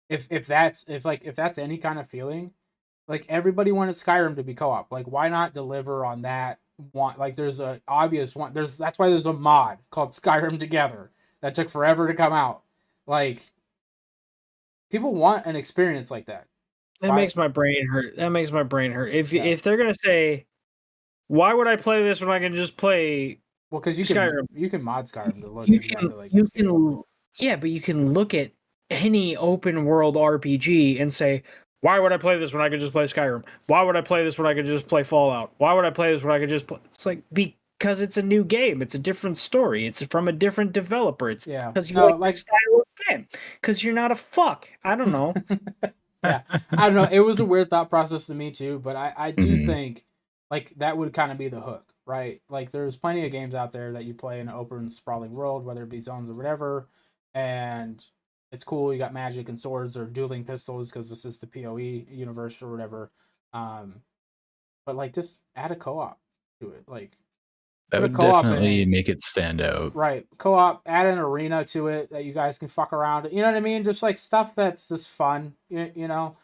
if that's any kind of feeling, like everybody wanted Skyrim to be co-op. Like why not deliver on that one? Like there's a obvious one. That's why there's a mod called Skyrim Together that took forever to come out. Like people want an experience like that. that makes my brain hurt. If they're gonna say, why would I play this when I can just play because Skyrim? You can mod Skyrim to look exactly like you can yeah, but you can look at any open world RPG and say, why would I play this when I could just play Skyrim? Why would I play this when I could just play Fallout? Why would I play this when I could just play? It's like because it's a new game. It's a different story. It's from a different developer. It's because you like the style of game. Because you're not a fuck. I don't know. Yeah, I don't know. It was a weird thought process to me too, but I do think like that would kind of be the hook, right? Like there's plenty of games out there that you play in an open sprawling world, whether it be zones or whatever, and it's cool. You got magic and swords or dueling pistols because this is the PoE universe or whatever. But like just add a co-op to it. Like that would definitely make it stand out. Right. Co-op, add an arena to it that you guys can fuck around. You know what I mean? Just like stuff that's just fun. You know,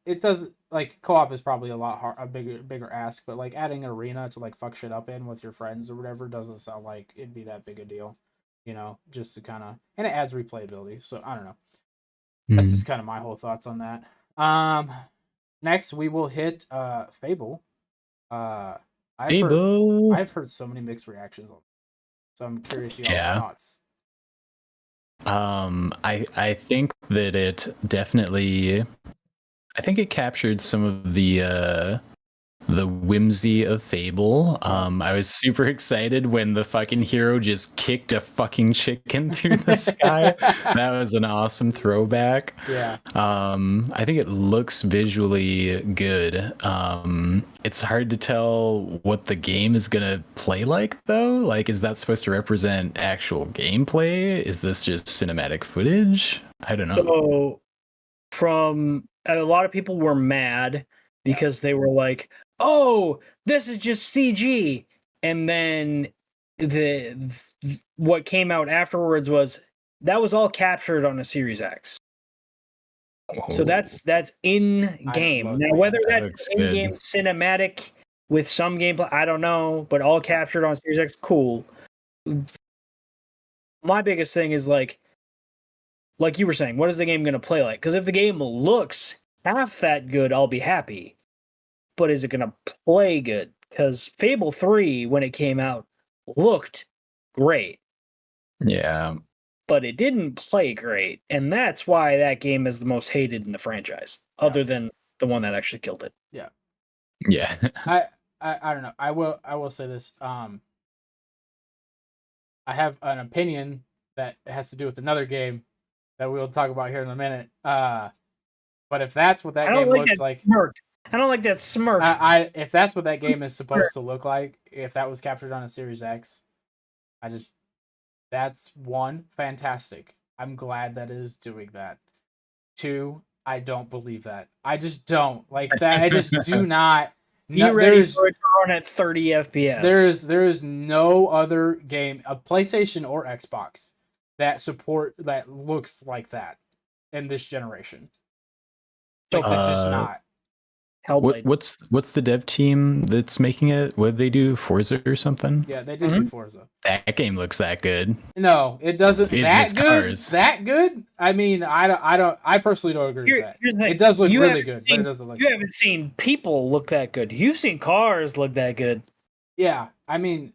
it does like co-op is probably a bigger ask, but like adding an arena to like fuck shit up in with your friends or whatever doesn't sound like it'd be that big a deal. You know, just to kind of, and it adds replayability. So I don't know. That's just kind of my whole thoughts on that. Next we will hit Fable. I've heard so many mixed reactions on it, so I'm curious y'all's thoughts. I think that it definitely, I think it captured some of the whimsy of Fable. I was super excited when the fucking hero just kicked a fucking chicken through the sky. That was an awesome throwback. Yeah. I think it looks visually good. It's hard to tell what the game is gonna play like though. Like, is that supposed to represent actual gameplay? Is this just cinematic footage? I don't know. So, from a lot of people were mad because they were like, oh, this is just CG. And then what came out afterwards was that was all captured on a Series X. So that's in game. Now whether that's in game cinematic with some gameplay, I don't know, but all captured on Series X, cool. My biggest thing is like you were saying, what is the game going to play like? Because if the game looks half that good, I'll be happy. But is it going to play good? Because Fable 3, when it came out, looked great. Yeah. But it didn't play great. And that's why that game is the most hated in the franchise, other than the one that actually killed it. Yeah. Yeah. I don't know. I will say this. I have an opinion that has to do with another game that we'll talk about here in a minute. But if that's what that game looks like, I don't like that smirk. If that's what that game is supposed to look like, if that was captured on a Series X, That's one, fantastic. I'm glad that it is doing that. Two, I don't believe that. I just don't like that. I just do not. Be No, ready there's for it to run at 30 FPS. there is no other game, a PlayStation or Xbox, that looks like that in this generation. Like that's just not. Hellblade. What's the dev team that's making it? What did they do? Forza or something? Yeah, they did do Forza. That game looks that good. No, it doesn't. It's That just good. cars. That good. I mean, I personally don't agree with that. Here's the thing. It does look You really haven't good, but seen- it doesn't look. You haven't seen people look that good. You've seen cars look that good. Yeah, I mean,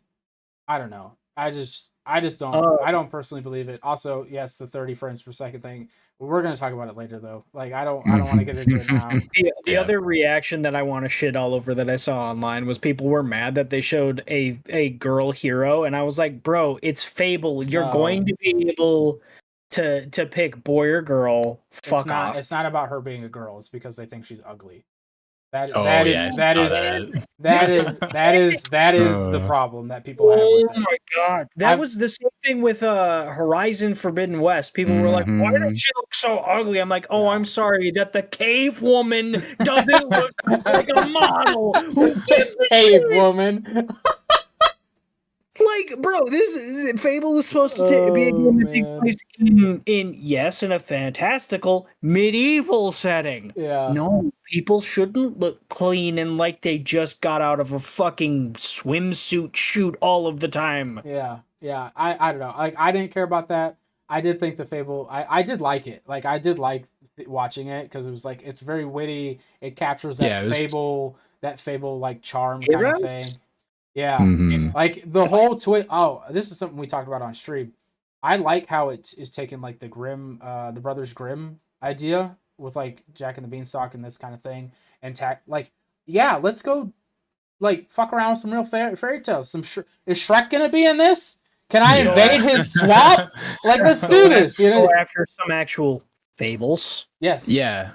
I don't know. I just don't. I don't personally believe it. Also, yes, the 30 frames per second thing. We're gonna talk about it later, though. Like, I don't want to get into it now. The Yeah. other reaction that I want to shit all over that I saw online was people were mad that they showed a girl hero, and I was like, bro, it's Fable. You're No. going to be able to pick boy or girl. Fuck It's not. off. It's not about her being a girl. It's because they think she's ugly. Oh, that yeah, I is saw that is the problem that people have Oh with it. my god, that I've- was the same thing with Horizon Forbidden West. People were like, "Why does she look so ugly?" I'm like, "Oh, I'm sorry that the cave woman doesn't look like a model." Who gives a Hey, shit? woman. Like, bro, Fable is supposed to be a game that takes man. place in a fantastical medieval setting. Yeah. No, people shouldn't look clean and like they just got out of a fucking swimsuit shoot all of the time. Yeah. I don't know. Like, I didn't care about that. I did think the Fable. I did like it. Like, I did like watching it because it was like it's very witty. It captures that Yeah, it was- Fable like charm kind of thing. Yeah. Mhm. Like the whole twist. Oh, this is something we talked about on stream. I like how it is taking like the the Brothers Grimm idea with like Jack and the Beanstalk and this kind of thing, and let's go, like fuck around with some real fairy tales. Is Shrek gonna be in this? Can I Yeah. invade his swamp? Like, let's do this. You know? Go after some actual fables. Yes. Yeah,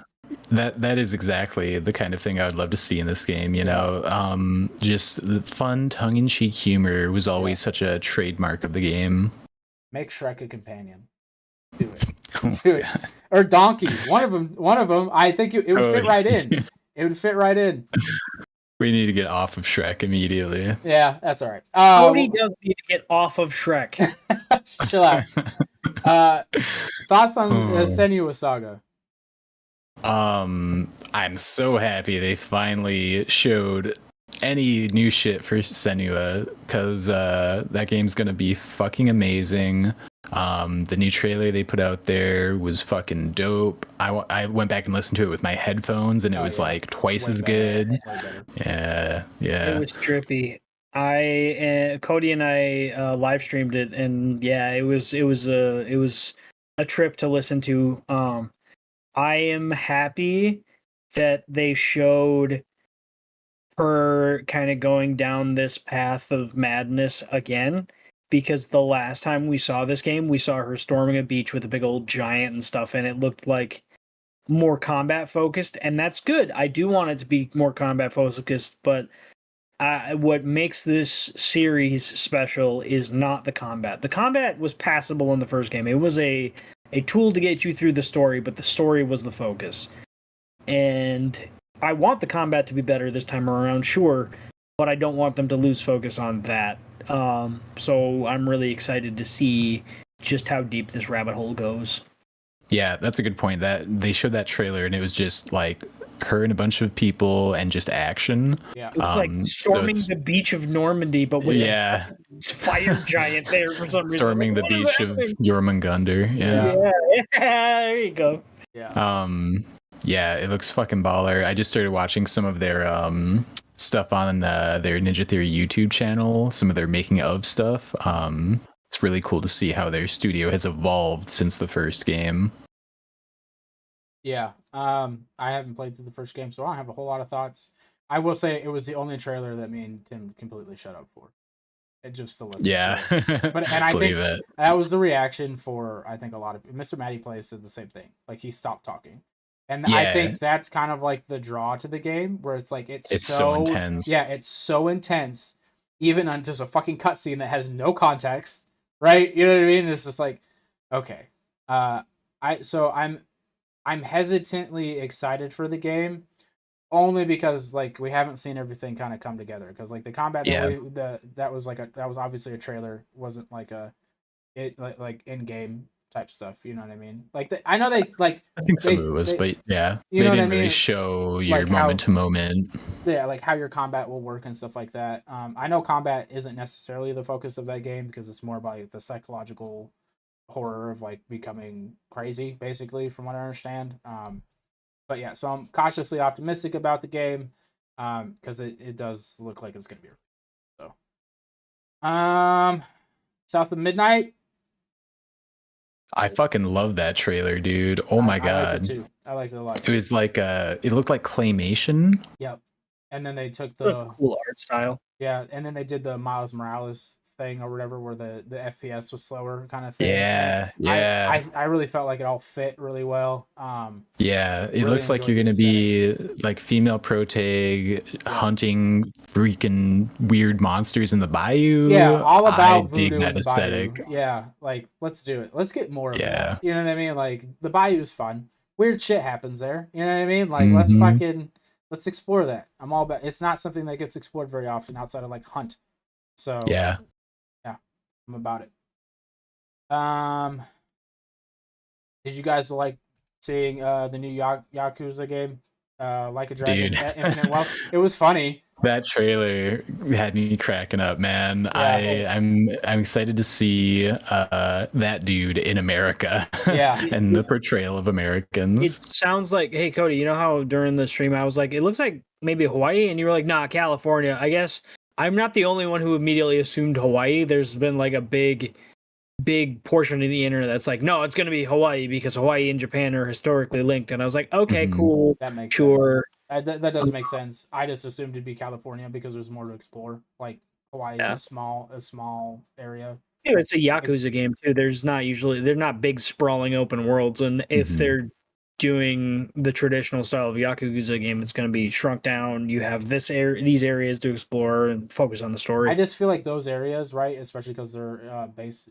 that is exactly the kind of thing I would love to see in this game. You know, just the fun, tongue-in-cheek humor was always such a trademark of the game. Make Shrek a companion. Do it. Do it. Or Donkey. One of them. I think it would fit right in. It would fit right in. We need to get off of Shrek immediately. Yeah, that's all right. Cody does need to get off of Shrek. Chill out. Thoughts on Senua Saga? I'm so happy they finally showed any new shit for Senua, because that game's gonna be fucking amazing. The new trailer they put out there was fucking dope. I went back and listened to it with my headphones, and it was like twice Way as better. good. Way better. Yeah. It was trippy. Cody and I live streamed it, and yeah, it was a trip to listen to. I am happy that they showed her kind of going down this path of madness again, because the last time we saw this game, we saw her storming a beach with a big old giant and stuff, and it looked like more combat focused, and that's good. I do want it to be more combat focused, but what makes this series special is not the combat. The combat was passable in the first game. It was a tool to get you through the story, but the story was the focus. And I want the combat to be better this time around, sure, but I don't want them to lose focus on that. So I'm really excited to see just how deep this rabbit hole goes. Yeah, that's a good point. That they showed that trailer, and it was just like her and a bunch of people and just action. Yeah. It's like storming the beach of Normandy, but with a fire giant there for some reason. Storming the What is beach of happening? Jormungandr. Yeah, there you go. Yeah. Yeah, it looks fucking baller. I just started watching some of their stuff on their Ninja Theory YouTube channel, some of their making of stuff. It's really cool to see how their studio has evolved since the first game. Yeah. I haven't played through the first game, so I don't have a whole lot of thoughts. I will say it was the only trailer that me and Tim completely shut up for. It just to listen. Yeah, to it. And I believe think it. that was the reaction for I think a lot of Mr. Matty Plays said the same thing. Like he stopped talking. And I Yeah. think that's kind of like the draw to the game, where it's like it's so intense. Yeah, it's so intense, even on just a fucking cutscene that has no context. right? You know what I mean? It's just like, okay. I'm hesitantly excited for the game, only because like we haven't seen everything kind of come together. Because like the combat Yeah. that was obviously a trailer, wasn't like like in game type stuff. You know what I mean? Like I know they like I think some of it was, they but yeah, you they know what I didn't really mean? show your Like how moment to moment. yeah, like how your combat will work and stuff like that. I know combat isn't necessarily the focus of that game because it's more about like, the psychological horror of like becoming crazy, basically, from what I understand. But yeah, so I'm cautiously optimistic about the game because it does look like it's gonna be so. South of Midnight. I fucking love that trailer, dude. Oh my I liked it god. too. I liked it a lot. It was like it looked like claymation. Yep. And then they took A the cool art style. yeah, and then they did the Miles Morales thing or whatever, where the FPS was slower kind of thing. Yeah, And yeah. I really felt like it all fit really well. Yeah, it really looks like enjoyed you're the gonna be like female protag hunting freaking weird monsters in the bayou. Yeah, all I about dig voodoo that in the aesthetic. bayou. Yeah, like let's do it. Let's get more of Yeah. that. You know what I mean? Like the bayou's fun. Weird shit happens there. You know what I mean? Like Mhm. let's explore that. I'm all about. It's not something that gets explored very often outside of like Hunt. So Yeah. yeah, I'm about it. Did you guys like seeing the new Yakuza game? Like a Dragon, Dude. Infinite Wealth. It was funny. That trailer had me cracking up, man. Yeah. I'm excited to see that dude in America. Yeah. And the portrayal of It Americans. sounds like, hey Cody, you know how during the stream I was like, it looks like maybe Hawaii, and you were like, nah, California. I guess I'm not the only one who immediately assumed Hawaii. There's been like a big portion of the internet that's like, no, it's gonna be Hawaii because Hawaii and Japan are historically linked. And I was like, okay, Mhm. cool, That makes sure. sense. That does make sense. I just assumed it'd be California because there's more to explore. Like Hawaii is Yeah. a small area. Yeah, it's a Yakuza game too. They're not big sprawling open worlds, and if Mhm. they're doing the traditional style of Yakuza game, it's going to be shrunk down. You have these areas to explore and focus on the story. I just feel like those areas, right, especially because they're based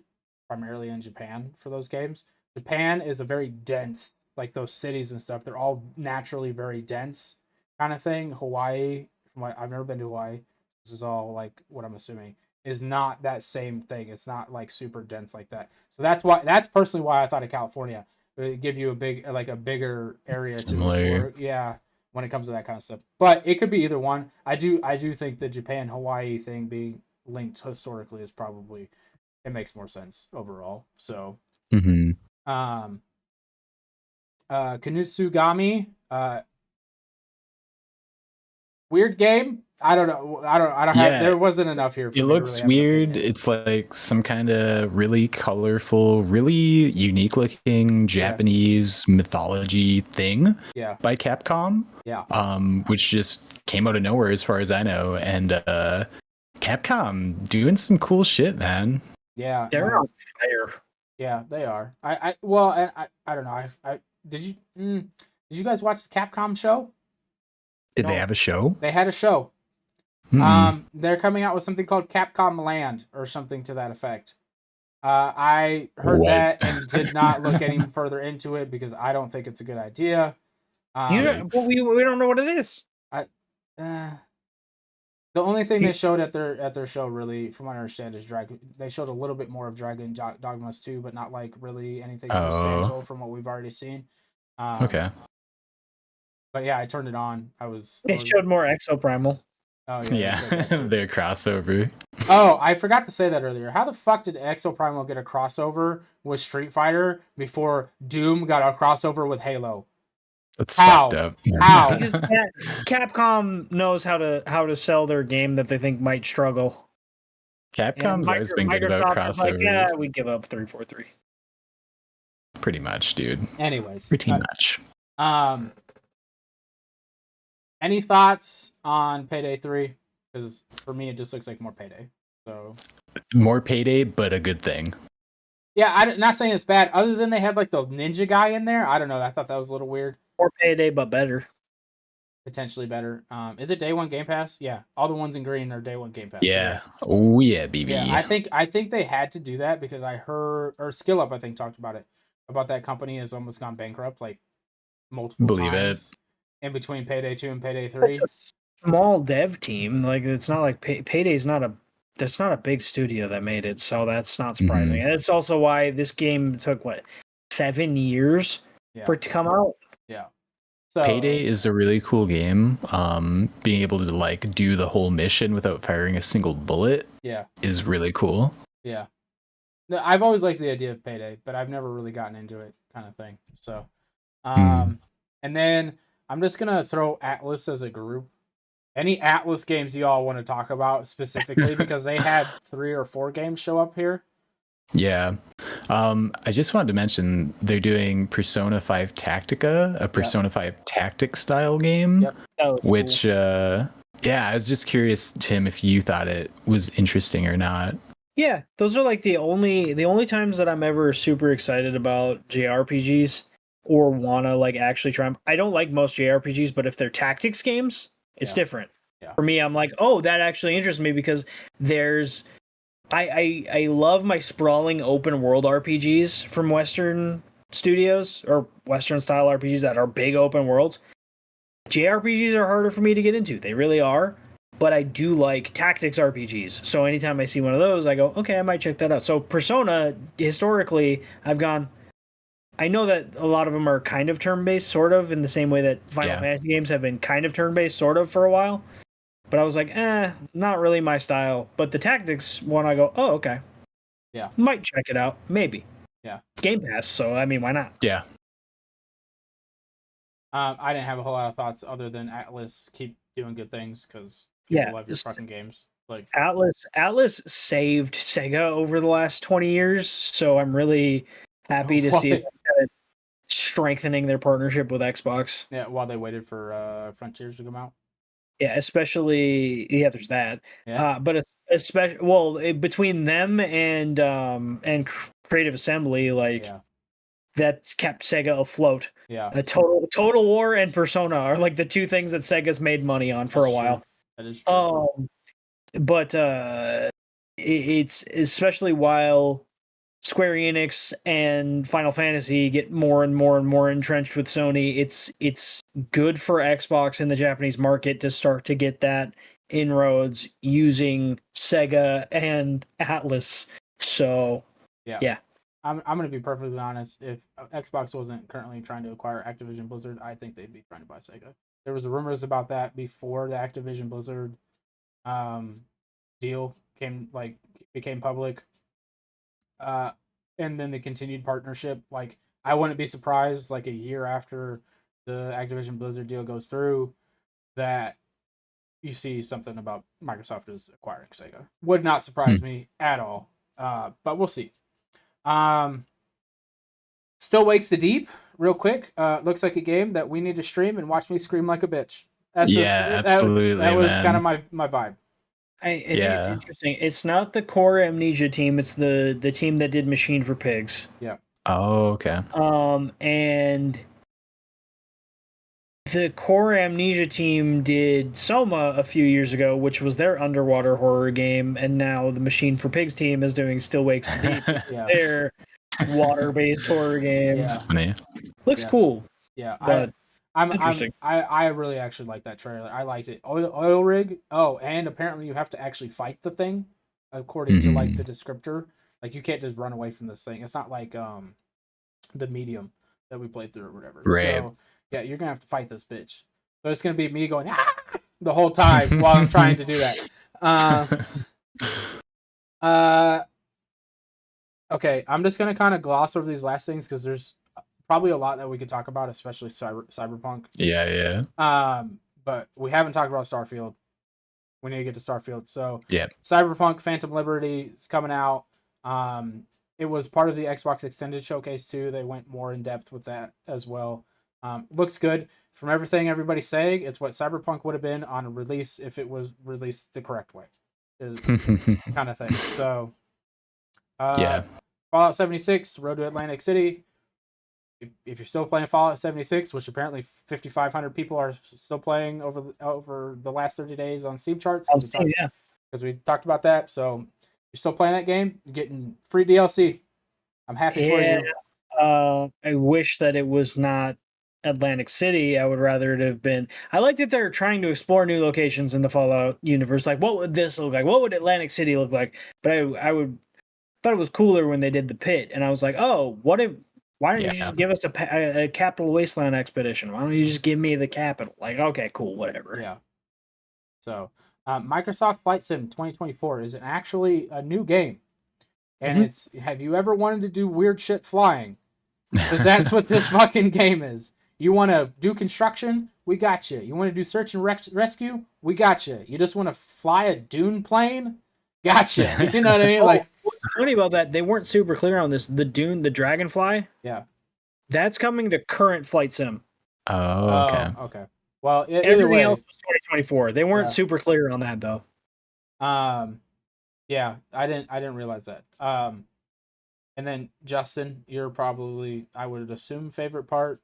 primarily in Japan for those games. Japan is a very dense, like those cities and stuff. They're all naturally very dense, kind of thing. Hawaii, from what I've never been to Hawaii. This is all like what I'm assuming is not that same thing. It's not like super dense like that. So that's personally why I thought of California. It would give you a bigger area to Similar. explore. Yeah, when it comes to that kind of stuff. But it could be either one. I do think the Japan Hawaii thing being linked historically is probably it makes more sense overall. So Mhm. Konutsugami, weird game. I don't know. I don't have Yeah. there wasn't enough here for It me to looks really have an weird. opinion. It's like some kind of really colorful, really unique looking Japanese mythology thing Yeah. by Capcom. Yeah. Which just came out of nowhere as far as I know. And Capcom doing some cool shit, man. Yeah. They're on fire. Yeah, they are. I don't know. Did you guys watch the Capcom show? Did they have a show? They had a show. Hmm. They're coming out with something called Capcom Land or something to that effect. I heard What? that and did not look any further into it because I don't think it's a good idea. We don't know what it is. The only thing they showed at their show, really, from what I understand, is Dragon. They showed a little bit more of Dragon Dogmas 2, but not like really anything substantial from what we've already seen. Okay. But yeah, I turned it on. They showed more Exoprimal. Oh Yeah, their crossover. Oh, I forgot to say that earlier. How the fuck did Exoprimal get a crossover with Street Fighter before Doom got a crossover with Halo? That's How? fucked up. How? Because Capcom knows how to sell their game that they think might struggle. Capcom's always been good about Microsoft is crossovers. like, yeah, we give up 343. Pretty much, dude. Anyways, Pretty much. Any thoughts on Payday 3? Because for me, it just looks like more Payday. So more Payday, but a good thing. Yeah, I'm not saying it's bad. Other than they had like the ninja guy in there, I don't know. I thought that was a little weird. More Payday, but better. potentially better. Is it day one Game Pass? Yeah, all the ones in green are day one Game Pass. So Yeah. Oh yeah, baby. yeah. I think they had to do that because I heard or Skill Up I think talked about that company has almost gone bankrupt like multiple Believe it. times in between Payday 2 and Payday It's 3. a small dev team. Like it's not like Payday's not a. That's not a big studio that made it, so that's not surprising. And it's also why this game took 7 years Yeah. for it to come out. Yeah. So Payday is a really cool game. Being able to like do the whole mission without firing a single bullet yeah. is really cool. Yeah. No, I've always liked the idea of Payday, but I've never really gotten into it kind of thing. So and then I'm just going to throw Atlas as a group. Any Atlas games you all want to talk about specifically because they had 3 or 4 games show up here. Yeah. I just wanted to mention they're doing Persona 5 Tactica, a Persona 5 tactic style game, Yep. which I was just curious, Tim, if you thought it was interesting or not. Yeah, those are like the only times that I'm ever super excited about JRPGs or wanna like actually try 'em. I don't like most JRPGs, but if they're tactics games, it's different. Yeah. For me, I'm like, oh, that actually interests me because there's I love my sprawling open world RPGs from Western studios or Western style RPGs that are big open worlds. JRPGs are harder for me to get into. They really are. But I do like tactics RPGs. So anytime I see one of those, I go, okay, I might check that out. So Persona, historically, I've gone, I know that a lot of them are kind of turn-based, sort of, in the same way that Final Fantasy games have been kind of turn-based, sort of, for a while. But I was like, not really my style. But the tactics one, I go, oh, okay. Yeah. Might check it out. Maybe. Yeah. It's Game Pass, so, I mean, why not? Yeah. I didn't have a whole lot of thoughts other than Atlas keep doing good things because people love your fucking games. Like Atlas saved Sega over the last 20 years, so I'm really happy to see them strengthening their partnership with Xbox. Yeah, while they waited for Frontiers to come out. Yeah, especially there's that. Yeah. But especially between them and Creative Assembly, like that's kept Sega afloat. Yeah. Total War and Persona are like the two things that Sega's made money on for a while. That is true. But it's especially while Square Enix and Final Fantasy get more and more and more entrenched with Sony, it's good for Xbox in the Japanese market to start to get that inroads using Sega and Atlas. So yeah. I'm gonna be perfectly honest. If Xbox wasn't currently trying to acquire Activision Blizzard, I think they'd be trying to buy Sega. There was rumors about that before the Activision Blizzard deal became public. And then the continued partnership. Like, I wouldn't be surprised, like a year after the Activision Blizzard deal goes through, that you see something about Microsoft is acquiring Sega. Would not surprise me at all. But we'll see. Still Wakes the Deep, real quick. Looks like a game that we need to stream and watch me scream like a bitch. Absolutely. That was kind of my vibe. I think it's interesting. It's not the core Amnesia team. It's the team that did Machine for Pigs. Yeah. Oh, okay. And the core Amnesia team did Soma a few years ago, which was their underwater horror game, and now the Machine for Pigs team is doing Still Wakes the Deep. Their water-based horror games. That's funny. Looks cool. Yeah. But interesting. I really actually like that trailer. I liked it. Oil rig. Oh, and apparently you have to actually fight the thing, according to like the descriptor. Like you can't just run away from this thing. It's not like the Medium that we played through or whatever. Right. So yeah, you're gonna have to fight this bitch. So it's gonna be me going the whole time while I'm trying to do that. Okay, I'm just gonna kind of gloss over these last things because there's probably a lot that we could talk about, especially Cyberpunk. Yeah. But we haven't talked about Starfield. We need to get to Starfield. So yeah, Cyberpunk Phantom Liberty is coming out. It was part of the Xbox Extended Showcase too. They went more in depth with that as well. Looks good. From everything everybody's saying, it's what Cyberpunk would have been on a release if it was released the correct way. Kind of thing. So Fallout 76, Road to Atlantic City. if you're still playing Fallout 76, which apparently 5,500 people are still playing over the last 30 days on Steam charts, because we talked about that. So if you're still playing that game, you're getting free DLC. I'm happy for you. I wish that it was not Atlantic City. I would rather it have been. I like that they're trying to explore new locations in the Fallout universe. Like, what would this look like? What would Atlantic City look like? But I thought it was cooler when they did the pit, and I was like, oh, what if? Why don't you just give us a Capital Wasteland expedition? Why don't you just give me the capital? Like, okay, cool, whatever. Yeah. So, Microsoft Flight Sim 2024 is actually a new game, and it's. Have you ever wanted to do weird shit flying? Because that's what this fucking game is. You want to do construction? We got you. You want to do search and rescue? We got you. You just want to fly a dune plane? Gotcha. You know what I mean? Like, what's funny about that? They weren't super clear on this. The Dune, the Dragonfly. Yeah, that's coming to current Flight Sim. Oh, okay. Okay. Well, everything else was 2024. They weren't super clear on that though. Yeah, I didn't realize that. And then Justin, you're probably, I would assume, favorite part.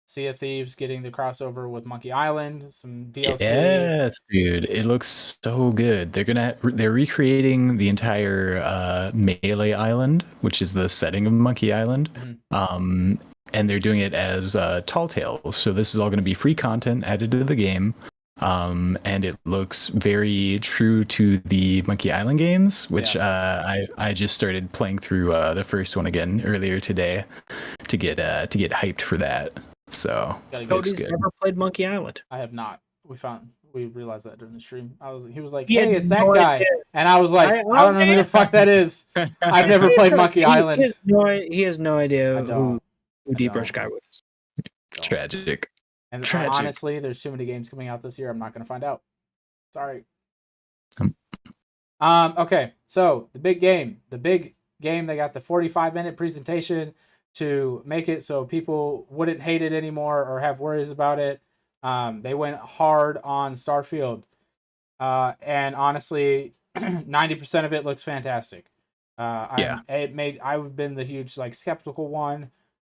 Sea of Thieves getting the crossover with Monkey Island, some DLC. Yes, dude, it looks so good. They're recreating the entire Melee Island, which is the setting of Monkey Island. And they're doing it as Tall Tales. So this is all going to be free content added to the game. And it looks very true to the Monkey Island games, which I just started playing through the first one again earlier today to get hyped for that. So Cody's never played Monkey Island. I have not. We realized that during the stream. He was like, "Hey, it's that guy," and I was like, "I don't know who the fuck that is. I've never played Monkey Island." He has no idea who Deep Rush Guy was. Tragic. And honestly, there's too many games coming out this year. I'm not going to find out. Sorry. Okay, so the big game. They got the 45-minute presentation to make it so people wouldn't hate it anymore or have worries about it. They went hard on Starfield. And honestly, 90% of it looks fantastic. I've been the huge skeptical one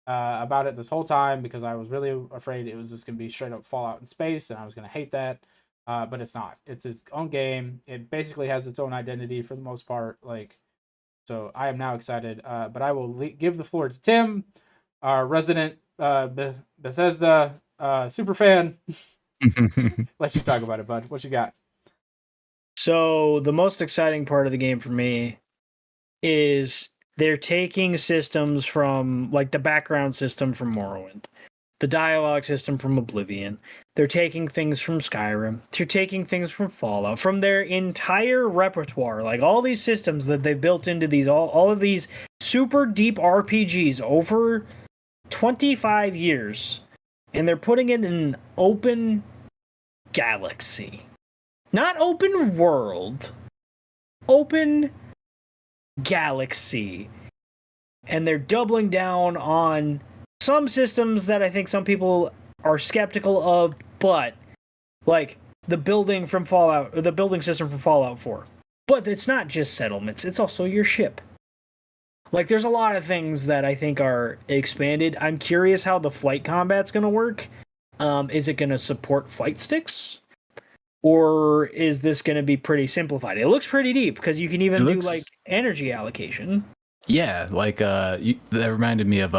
about it this whole time because I was really afraid it was just going to be straight up Fallout in space and I was going to hate that. But it's not. It's its own game. It basically has its own identity for the most part. So I am now excited. But I will give the floor to Tim, our resident Bethesda super fan. Let you talk about it, bud. What you got? So the most exciting part of the game for me is they're taking systems from the background system from Morrowind, the dialogue system from Oblivion. They're taking things from Skyrim. They're taking things from Fallout, from their entire repertoire, all these systems that they've built into these all of these super deep RPGs over 25 years, and they're putting it in an open galaxy. Not open world. Open galaxy. And they're doubling down on some systems that I think some people are skeptical of, but the building from Fallout, or the building system from Fallout 4. But it's not just settlements, it's also your ship. There's a lot of things that I think are expanded. I'm curious how the flight combat's going to work. Is it going to support flight sticks? Or is this going to be pretty simplified? It looks pretty deep because you can even do energy allocation. Yeah, that reminded me of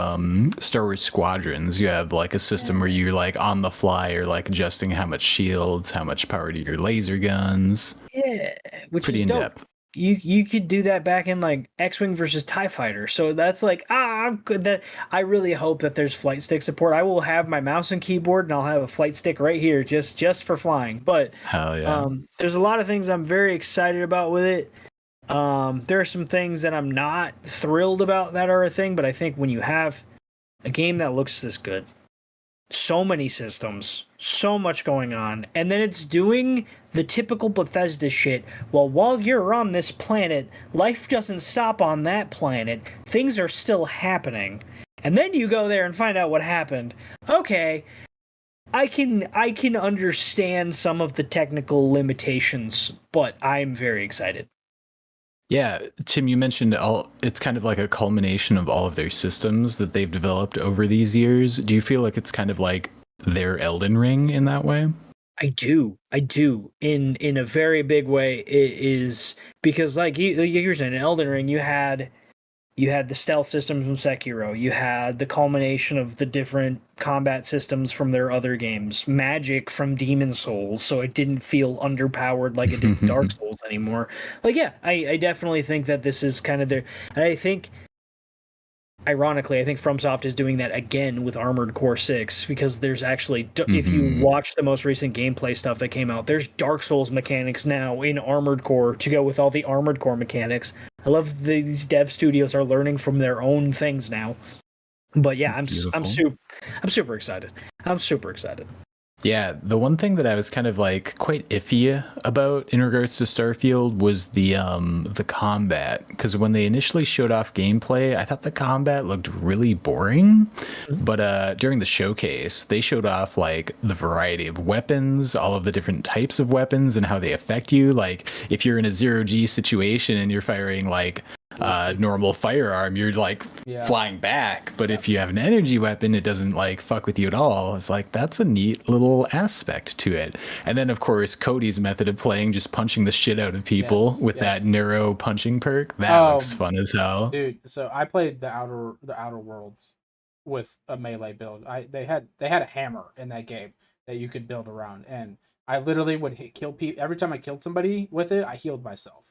Star Wars Squadrons. You have a system where you're on the fly or adjusting how much shields, how much power to your laser guns. Yeah, which pretty is in dope. depth. You could do that back in X-Wing versus TIE Fighter. So that's I'm good. That I really hope that there's flight stick support. I will have my mouse and keyboard and I'll have a flight stick right here just for flying. But hell yeah. There's a lot of things I'm very excited about with it. There are some things that I'm not thrilled about that are a thing, but I think when you have a game that looks this good, so many systems, so much going on, and then it's doing the typical Bethesda shit. Well, while you're on this planet, life doesn't stop on that planet. Things are still happening. And then you go there and find out what happened. Okay, I can understand some of the technical limitations, but I'm very excited. Yeah, Tim, you mentioned it's kind of like a culmination of all of their systems that they've developed over these years. Do you feel like it's kind of like their Elden Ring in that way? I do. In a very big way, it is because like you were saying, in Elden Ring, you had the stealth systems from Sekiro. You had the culmination of the different combat systems from their other games. Magic from Demon Souls, so it didn't feel underpowered like it did in Dark Souls anymore. Like, yeah, I definitely think that this is kind of their. I think, ironically, I think FromSoft is doing that again with Armored Core 6 because there's actually, if you watch the most recent gameplay stuff that came out, there's Dark Souls mechanics now in Armored Core to go with all the Armored Core mechanics. I love these dev studios are learning from their own things now. But yeah, I'm super excited. I'm super excited. Yeah, the one thing that I was kind of like quite iffy about in regards to Starfield was the combat, because when they initially showed off gameplay, I thought the combat looked really boring. But during the showcase, they showed off like the variety of weapons, all of the different types of weapons and how they affect you. Like if you're in a 0G situation and you're firing like normal firearm, you're like flying back, but if you have an energy weapon, it doesn't like fuck with you at all. It's like that's a neat little aspect to it. And then of course Cody's method of playing, just punching the shit out of people with that narrow punching perk, that looks fun as hell, dude. So I played the Outer Worlds with a melee build. They had a hammer in that game that you could build around, and I literally would kill people every time I killed somebody with it. I healed myself.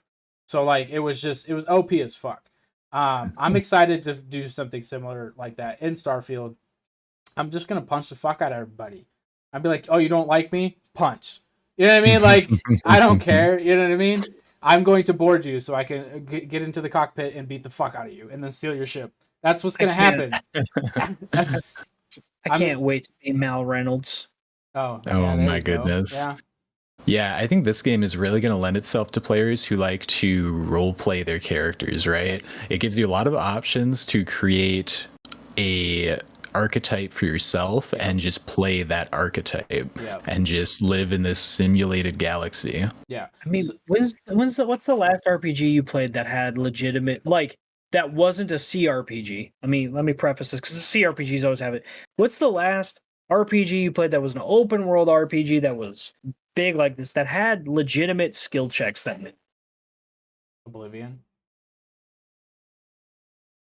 So like it was OP as fuck. I'm excited to do something similar like that in Starfield. I'm just gonna punch the fuck out of everybody. I'd be like, oh, you don't like me? Punch. You know what I mean? Like I don't care. You know what I mean? I'm going to board you so I can get into the cockpit and beat the fuck out of you and then steal your ship. That's what's gonna happen. I can't wait to be Mal Reynolds. Oh my goodness. Yeah. Yeah, I think this game is really going to lend itself to players who like to role play their characters, right? Yes. It gives you a lot of options to create a archetype for yourself and just play that archetype and just live in this simulated galaxy. Yeah. I mean, what's the last RPG you played that had legitimate, like, that wasn't a CRPG? I mean, let me preface this because CRPGs always have it. What's the last RPG you played that was an open world RPG that was big like this, that had legitimate skill checks then? Oblivion.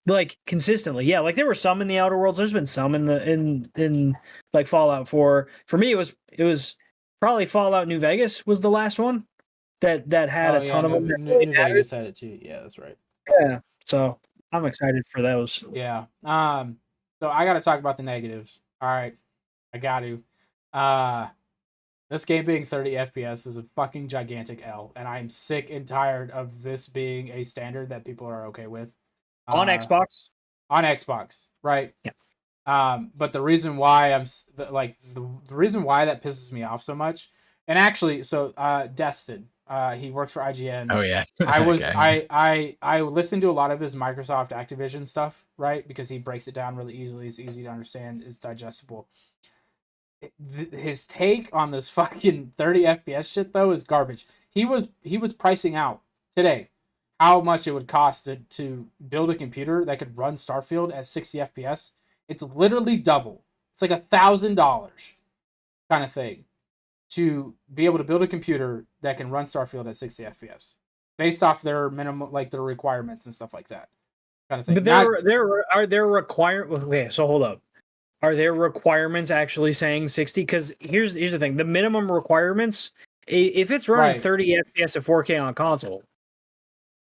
Like consistently, yeah. Like there were some in the Outer Worlds. There's been some in like Fallout 4. For me, it was probably Fallout New Vegas was the last one that had a ton of them. New Vegas had it too. Yeah, that's right. Yeah, so I'm excited for those. Yeah. So I got to talk about the negatives. All right, I got to. This game being 30 FPS is a fucking gigantic L, and I'm sick and tired of this being a standard that people are okay with. On Xbox? On Xbox, right? Yeah. But the reason why the reason why that pisses me off so much, and actually, so Destin, he works for IGN. Oh yeah. I listened to a lot of his Microsoft Activision stuff, right? Because he breaks it down really easily. It's easy to understand. It's digestible. His take on this fucking 30 FPS shit though is garbage. He was pricing out today how much it would cost to build a computer that could run Starfield at 60 FPS. It's literally double. It's like $1,000 kind of thing to be able to build a computer that can run Starfield at 60 FPS based off their minimum, like their requirements and stuff like that kind of thing. But are there requirements? Okay, so hold up. Are there requirements actually saying 60? Because here's the thing: the minimum requirements, if it's running 30 FPS at 4K on console,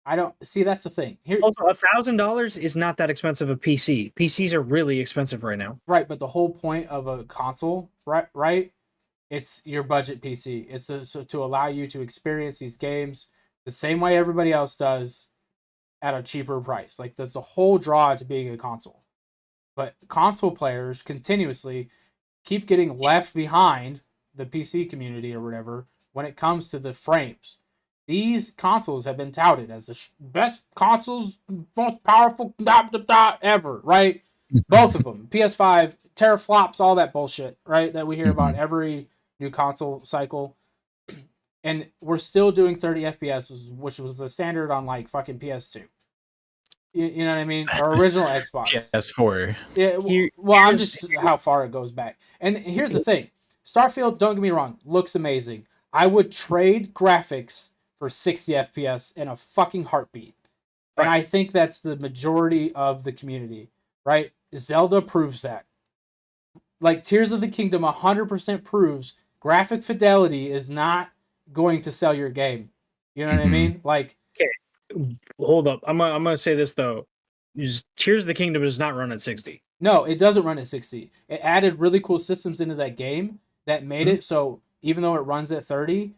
I don't see. That's the thing. Here, also $1,000 is not that expensive a PC. PCs are really expensive right now. Right, but the whole point of a console, right? It's your budget PC. It's so to allow you to experience these games the same way everybody else does at a cheaper price. Like that's the whole draw to being a console. But console players continuously keep getting left behind the PC community or whatever when it comes to the frames. These consoles have been touted as the best consoles, most powerful ever, right? Both of them. PS5, teraflops, all that bullshit, right? That we hear about every new console cycle. and we're still doing 30 FPS, which was the standard on like fucking PS2. You know what I mean? Our original Xbox. PS4. Yeah. Well, I'm just how far it goes back. And here's the thing: Starfield, don't get me wrong, looks amazing. I would trade graphics for 60 FPS in a fucking heartbeat. And I think that's the majority of the community, right? Zelda proves that. Like Tears of the Kingdom 100% proves graphic fidelity is not going to sell your game. You know what I mean? Like, hold up. I'm gonna say this though. Tears of the Kingdom does not run at 60. no, it doesn't run at 60. It added really cool systems into that game that made it so even though it runs at 30,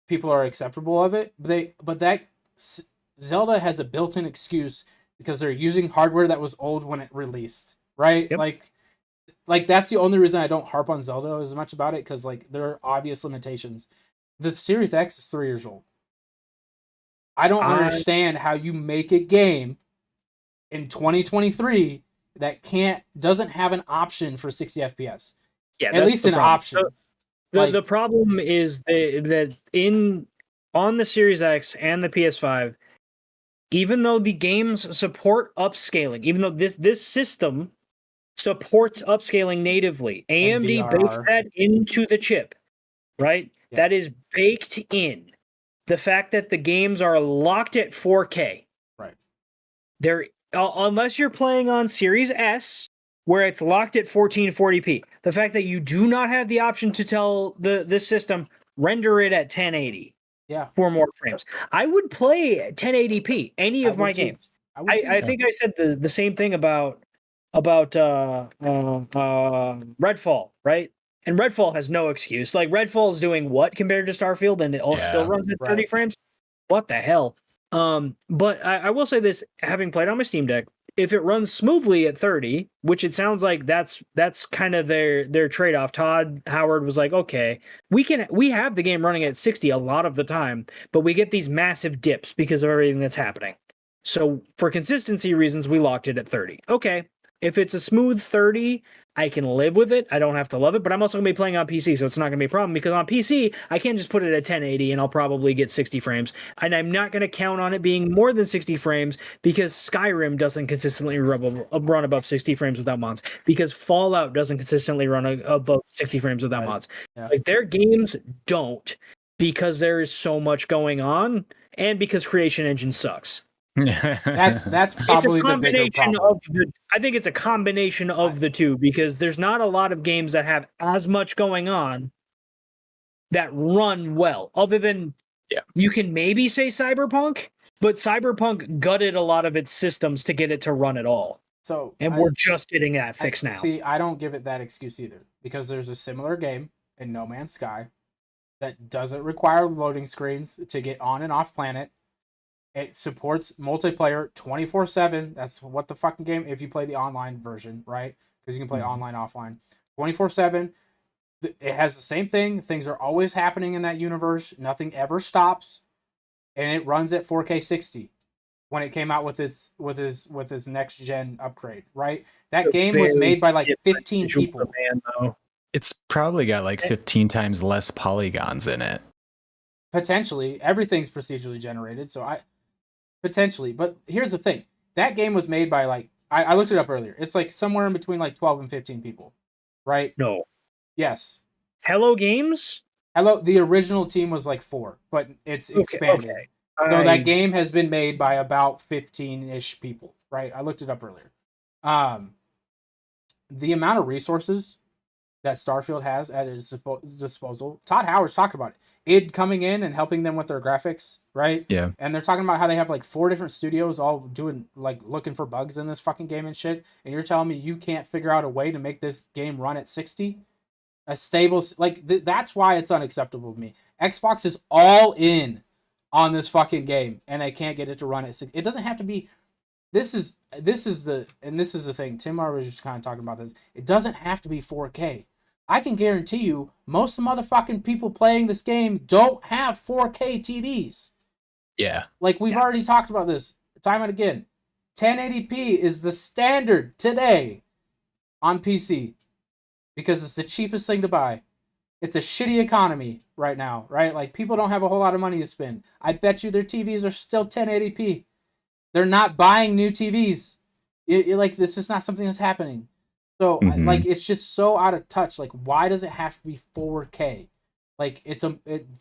people are acceptable of it. But that Zelda has a built-in excuse because they're using hardware that was old when it released, right? Yep. Like that's the only reason I don't harp on Zelda as much about it, because like there are obvious limitations. The Series X is 3 years old. I don't understand how you make a game in 2023 that doesn't have an option for 60 FPS. Yeah, at least an option. The problem is that on the Series X and the PS5, even though the games support upscaling, even though this system supports upscaling natively, AMD bakes that into the chip, right? Yeah. That is baked in. The fact that the games are locked at 4K, right? They're unless you're playing on Series S, where it's locked at 1440p. The fact that you do not have the option to tell this system render it at 1080, for more frames. I would play 1080p any of my games. I think I said the same thing about Redfall, right? And Redfall has no excuse. Like, Redfall is doing what compared to Starfield, and it all still runs at 30 frames? What the hell? But I will say this, having played on my Steam Deck, if it runs smoothly at 30, which it sounds like that's kind of their trade-off. Todd Howard was like, okay, we have the game running at 60 a lot of the time, but we get these massive dips because of everything that's happening. So for consistency reasons, we locked it at 30. Okay. If it's a smooth 30, I can live with it. I don't have to love it, but I'm also going to be playing on PC, so it's not going to be a problem, because on PC, I can't just put it at 1080 and I'll probably get 60 frames. And I'm not going to count on it being more than 60 frames because Skyrim doesn't consistently run above 60 frames without mods, because Fallout doesn't consistently run above 60 frames without mods. Yeah. Like, their games don't, because there is so much going on and because Creation Engine sucks. That's probably the bigger problem. I think it's a combination of the two, because there's not a lot of games that have as much going on that run well, other than you can maybe say Cyberpunk, but Cyberpunk gutted a lot of its systems to get it to run at all. We're just getting that fixed now. See, I don't give it that excuse either, because there's a similar game in No Man's Sky that doesn't require loading screens to get on and off planet. It supports multiplayer 24/7. That's what the fucking game, if you play the online version, right? Because you can play online, offline. 24/7. It has the same thing. Things are always happening in that universe. Nothing ever stops. And it runs at 4K 60 when it came out with its next gen upgrade, right? That game was made by like 15 people. It's probably got like 15 times less polygons in it. Potentially. Everything's procedurally generated, so potentially, but here's the thing. That game was made by, like, I looked it up earlier. It's like somewhere in between like 12 and 15 people, right? No. Yes. Hello Games? The original team was like 4, but it's expanded. Okay. So that game has been made by about 15-ish people, right? I looked it up earlier. The amount of resources that Starfield has at its disposal, Todd Howard's talked about it. id coming in and helping them with their graphics, right? Yeah. And they're talking about how they have like 4 different studios all doing like looking for bugs in this fucking game and shit. And you're telling me you can't figure out a way to make this game run at 60? A stable, like that's why it's unacceptable to me. Xbox is all in on this fucking game and they can't get it to run at 60. It doesn't have to be. This is the thing. Tim was just kind of talking about this. It doesn't have to be 4K. I can guarantee you, most of the motherfucking people playing this game don't have 4K TVs. Yeah. Like, we've already talked about this time and again. 1080p is the standard today on PC because it's the cheapest thing to buy. it's a shitty economy right now, right? Like people don't have a whole lot of money to spend. I bet you their TVs are still 1080p. They're not buying new TVs. Like this is not something that's happening. So like it's just so out of touch. Like why does it have to be 4K? Like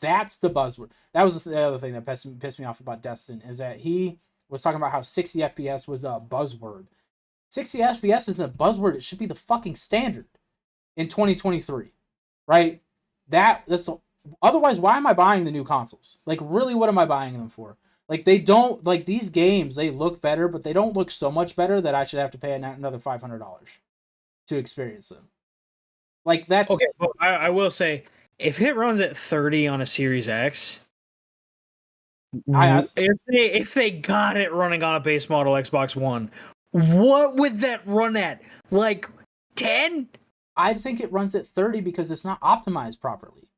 that's the buzzword. That was the other thing that pissed me off about Destin is that he was talking about how 60 FPS was a buzzword. 60 FPS isn't a buzzword. It should be the fucking standard in 2023, right? That's otherwise. Why am I buying the new consoles? Like, really, what am I buying them for? Like, they don't like these games. They look better, but they don't look so much better that I should have to pay another $500 to experience them. Like that's okay. Well, I will say, if it runs at 30 on a Series X, if they got it running on a base model Xbox One, what would that run at? Like 10? I think it runs at 30 because it's not optimized properly.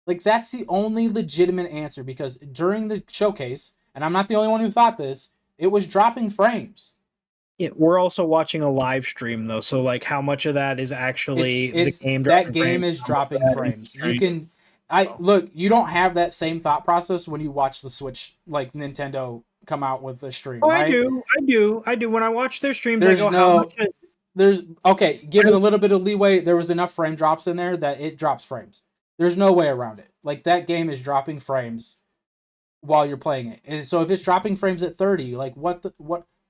Like that's the only legitimate answer because during the showcase, and I'm not the only one who thought this, it was dropping frames. We're also watching a live stream though, so like how much of that is actually the game? That game is dropping frames. You can look, you don't have that same thought process when you watch the Switch, like Nintendo come out with the stream. Oh, right? I do. When I watch their streams, I go, how much there's okay, give it a little bit of leeway. There was enough frame drops in there that it drops frames. There's no way around it. Like that game is dropping frames while you're playing it. And so if it's dropping frames at 30, like what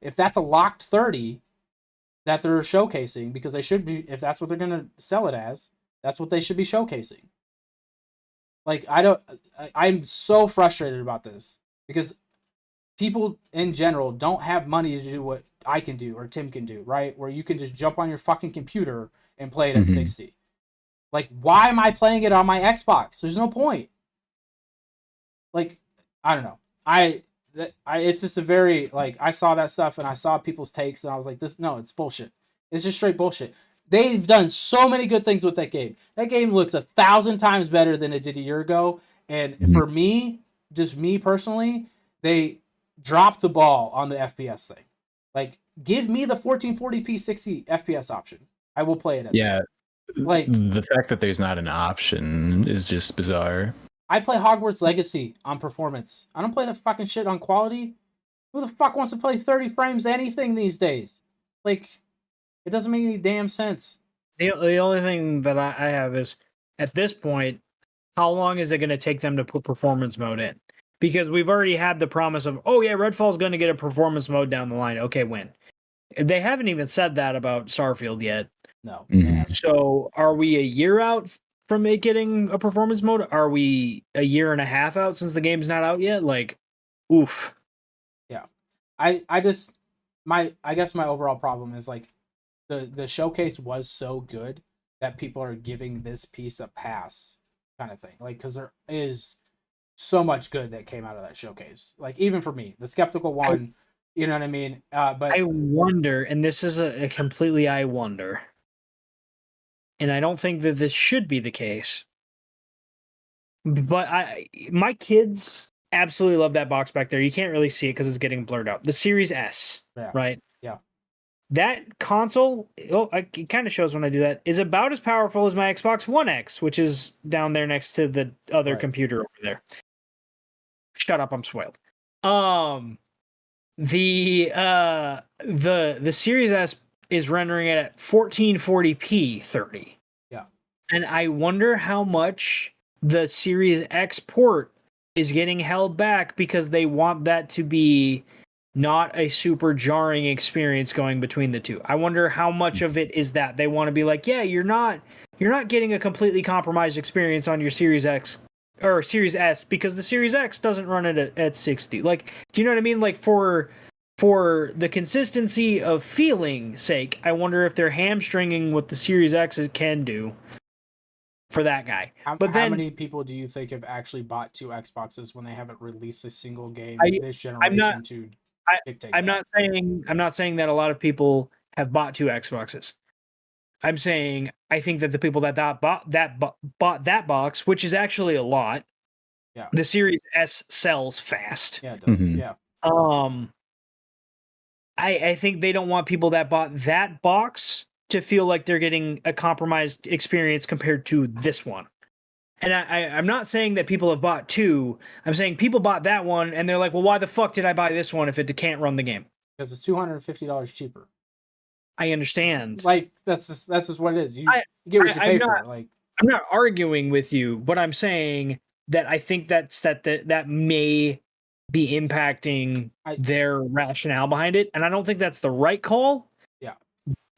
if that's a locked 30 that they're showcasing, because they should be, if that's what they're going to sell it as, that's what they should be showcasing. Like I'm so frustrated about this because people in general don't have money to do what I can do or Tim can do, right? Where you can just jump on your fucking computer and play it at 60. Like, why am I playing it on my Xbox? There's no point. Like, I don't know. It's just a very, like, I saw that stuff and I saw people's takes and I was like, it's bullshit. It's just straight bullshit. They've done so many good things with that game. That game looks 1,000 times better than it did a year ago. And for me, just me personally, they dropped the ball on the FPS thing. Like, give me the 1440p 60 FPS option. I will play it. Like the fact that there's not an option is just bizarre. I play Hogwarts Legacy on performance. I don't play that fucking shit on quality. Who the fuck wants to play 30 frames anything these days? Like, it doesn't make any damn sense. The only thing that I have is, at this point, how long is it going to take them to put performance mode in? Because we've already had the promise of, oh yeah, Redfall's going to get a performance mode down the line. Okay, when? They haven't even said that about Starfield yet. No. So are we a year out from it getting a performance mode? Are we a year and a half out since the game's not out yet? Like, oof. Yeah. I guess my overall problem is like the showcase was so good that people are giving this piece a pass kind of thing. Like, because there is so much good that came out of that showcase. Like, even for me, the skeptical one, you know what I mean? But I wonder, and this is a completely I wonder, and I don't think that this should be the case, but my kids absolutely love that box back there. You can't really see it because it's getting blurred out. The Series S, right? Yeah. That console, it kind of shows when I do that, is about as powerful as my Xbox One X, which is down there next to the other computer over there. Shut up, I'm spoiled. The Series S is rendering it at 1440p 30. Yeah. And I wonder how much the Series X port is getting held back because they want that to be not a super jarring experience going between the two. I wonder how much of it is that they want to be like, yeah, you're not getting a completely compromised experience on your Series X or Series S because the Series X doesn't run it at 60. Like, do you know what I mean? Like for the consistency of feeling sake, I wonder if they're hamstringing what the Series X can do for that guy. How many people do you think have actually bought 2 Xboxes when they haven't released a single game this generation I'm not saying that a lot of people have bought 2 Xboxes. I'm saying I think that the people that bought that box, which is actually a lot. Yeah. The Series S sells fast. Yeah, it does. Yeah. I think they don't want people that bought that box to feel like they're getting a compromised experience compared to this one. And I'm not saying that people have bought 2. I'm saying people bought that one and they're like, well, why the fuck did I buy this one if it can't run the game? Because it's $250 cheaper. I understand. Like that's just what it is. You I- get what you I'm pay not- for it. Like I'm not arguing with you, but I'm saying that I think that may be impacting their rationale behind it, and I don't think that's the right call. Yeah.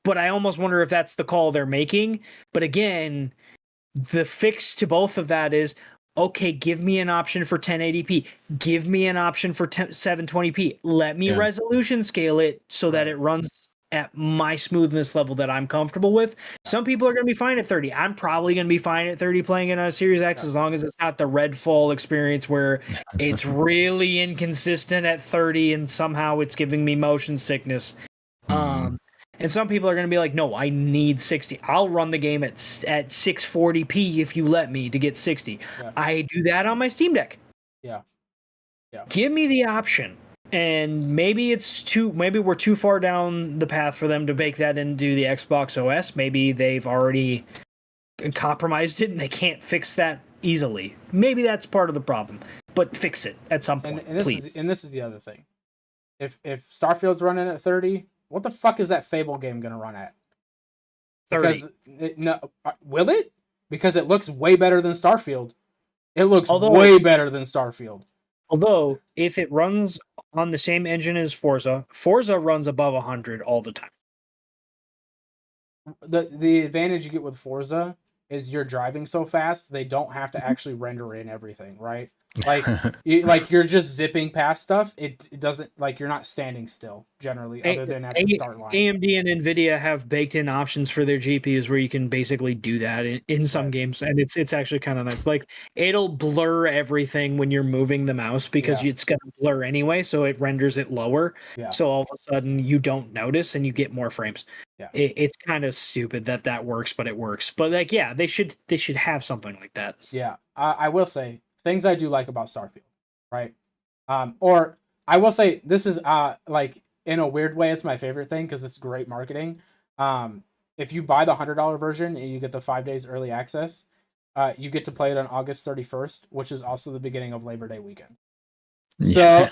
But I almost wonder if that's the call they're making. But again, the fix to both of that is, okay, give me an option for 1080p. Give me an option for 720p. Let me resolution scale it so that it runs at my smoothness level that I'm comfortable with. Some people are going to be fine at 30. I'm probably going to be fine at 30 playing it on a Series X as long as it's not the Redfall experience where it's really inconsistent at 30 and somehow it's giving me motion sickness. And some people are going to be like, no, I need 60. I'll run the game at 640p if you let me to get 60. Yeah. I do that on my Steam Deck. Yeah. Give me the option. And maybe we're too far down the path for them to bake that into the Xbox OS. Maybe they've already compromised it and they can't fix that easily. Maybe that's part of the problem. But fix it at some point, please. This is the other thing. If Starfield's running at 30, what the fuck is that Fable game going to run at? 30. Will it? Because it looks way better than Starfield. It looks way better than Starfield. Although, if it runs on the same engine as Forza runs above 100 all the time. The advantage you get with Forza is you're driving so fast, they don't have to actually render in everything, right? Like, you're just zipping past stuff. It doesn't, like, you're not standing still generally, other than at the start line. AMD and Nvidia have baked in options for their GPUs where you can basically do that in some games, and it's actually kind of nice. Like, it'll blur everything when you're moving the mouse because it's gonna blur anyway, so it renders it lower. Yeah. So all of a sudden you don't notice and you get more frames. Yeah. It's kind of stupid that works, but it works. But like, yeah, they should have something like that. Yeah, I will say things I do like about Starfield, right? Or I will say this is like, in a weird way, it's my favorite thing because it's great marketing. If you buy the $100 version and you get the 5 days early access, you get to play it on August 31st, which is also the beginning of Labor Day weekend. So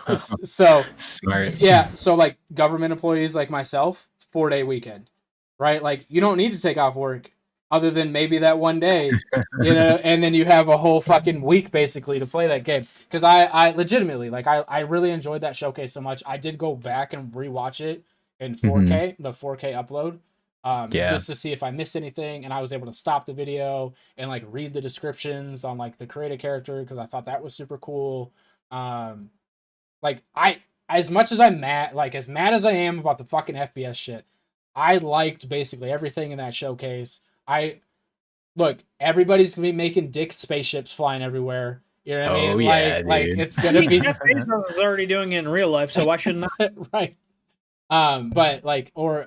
smart. Yeah, so like government employees like myself, 4-day weekend, right? Like, you don't need to take off work other than maybe that one day, and then you have a whole fucking week basically to play that game. Because I legitimately, like, I really enjoyed that showcase so much. I did go back and rewatch it in 4K, the 4K upload, just to see if I missed anything, and I was able to stop the video and like read the descriptions on like the creative character because I thought that was super cool. Like, as much as I'm mad, like as mad as I am about the fucking FPS shit, I liked basically everything in that showcase. Look, everybody's gonna be making dick spaceships flying everywhere. You know what I mean? Yeah, like it's gonna be. Jeff Bezos is already doing it in real life, so why shouldn't I? Right. But like, or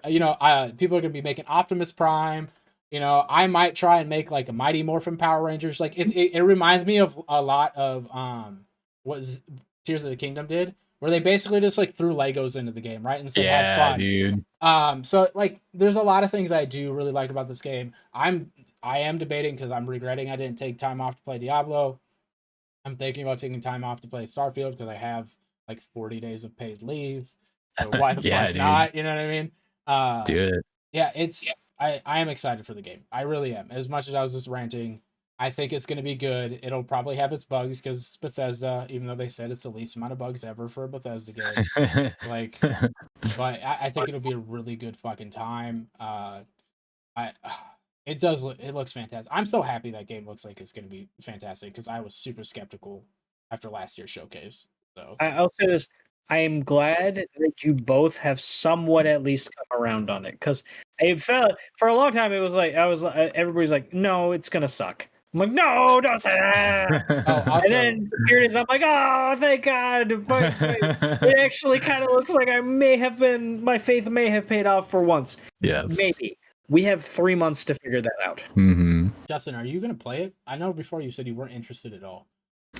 people are gonna be making Optimus Prime. I might try and make like a Mighty Morphin Power Rangers. Like, it reminds me of a lot of what Tears of the Kingdom did, where they basically just like threw Legos into the game, right? And so had fun. Dude. So like, there's a lot of things I do really like about this game. I am debating because I'm regretting I didn't take time off to play Diablo. I'm thinking about taking time off to play Starfield because I have like 40 days of paid leave. So why the fuck not? You know what I mean? Do it. Yeah, I am excited for the game. I really am. As much as I was just ranting, I think it's going to be good. It'll probably have its bugs because it's Bethesda, even though they said it's the least amount of bugs ever for a Bethesda game. Like, but I think it'll be a really good fucking time. It looks fantastic. I'm so happy that game looks like it's going to be fantastic because I was super skeptical after last year's showcase. So I'll say this. I am glad that you both have somewhat at least come around on it, because it felt for a long time it was like everybody's like, no, it's gonna suck. I'm like, no, don't say that. also, and then here it is. I'm like, oh, thank God. But it actually kind of looks like my faith may have paid off for once. Yes. Maybe. We have 3 months to figure that out. Mm-hmm. Justin, are you going to play it? I know before you said you weren't interested at all.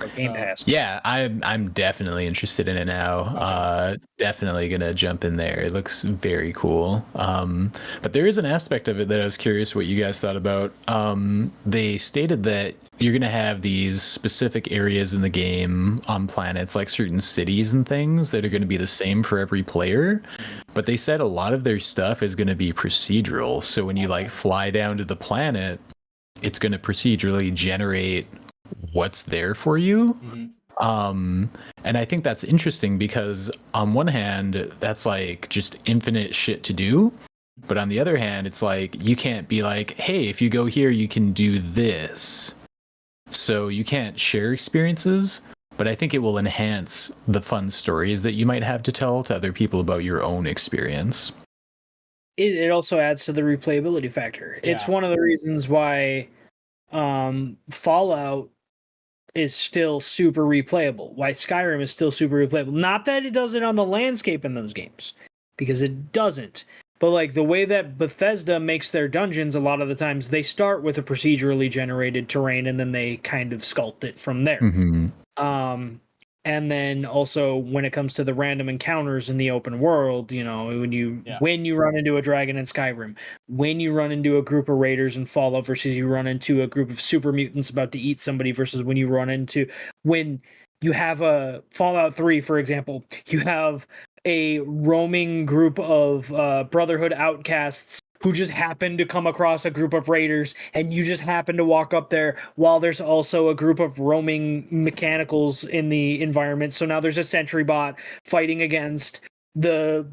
or Game Pass. Yeah, I'm definitely interested in it now. Definitely gonna jump in there. It looks very cool. But there is an aspect of it that I was curious what you guys thought about. They stated that you're gonna have these specific areas in the game on planets, like certain cities and things that are gonna be the same for every player. But they said a lot of their stuff is gonna be procedural. So when you like fly down to the planet, it's gonna procedurally generate what's there for you. And I think that's interesting because on one hand that's like just infinite shit to do, but on the other hand it's like you can't be like, hey, if you go here you can do this, so you can't share experiences. But I think it will enhance the fun stories that you might have to tell to other people about your own experience. It also adds to the replayability factor. It's Yeah. one of the reasons why Fallout is still super replayable. Why Skyrim is still super replayable. Not that it does it on the landscape in those games, because it doesn't. But like the way that Bethesda makes their dungeons, a lot of the times they start with a procedurally generated terrain and then they kind of sculpt it from there. And then also when it comes to the random encounters in the open world, you know, when you run into a dragon in Skyrim, when you run into a group of raiders in Fallout versus you run into a group of super mutants about to eat somebody versus when you have a Fallout 3, for example, you have a roaming group of Brotherhood outcasts who just happen to come across a group of raiders, and you just happen to walk up there while there's also a group of roaming mechanicals in the environment. So now there's a sentry bot fighting against the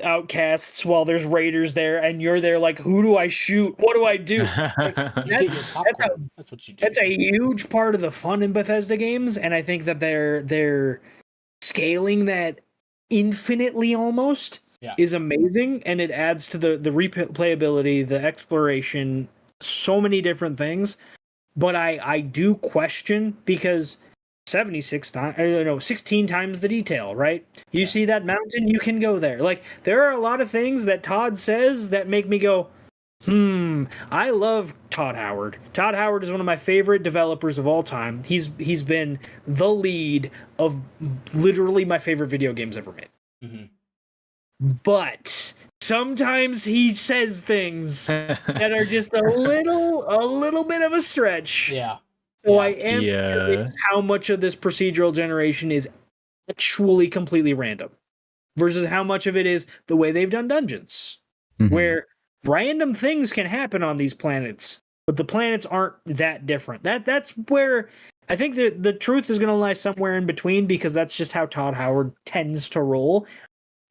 outcasts while there's raiders there, and you're there like, who do I shoot? What do I do? Like, That's what you do. That's a huge part of the fun in Bethesda games, and I think that they're scaling that infinitely almost is amazing, and it adds to the replayability, the exploration, so many different things. But I do question, because 16 times the detail, right? You see that mountain, you can go there. Like, there are a lot of things that Todd says that make me go, I love Todd Howard. Todd Howard is one of my favorite developers of all time. He's been the lead of literally my favorite video games ever made. But sometimes he says things that are just a little bit of a stretch. Yeah. So I am curious how much of this procedural generation is actually completely random versus how much of it is the way they've done dungeons, where random things can happen on these planets, but the planets aren't that different. That's where I think the truth is going to lie somewhere in between, because that's just how Todd Howard tends to roll.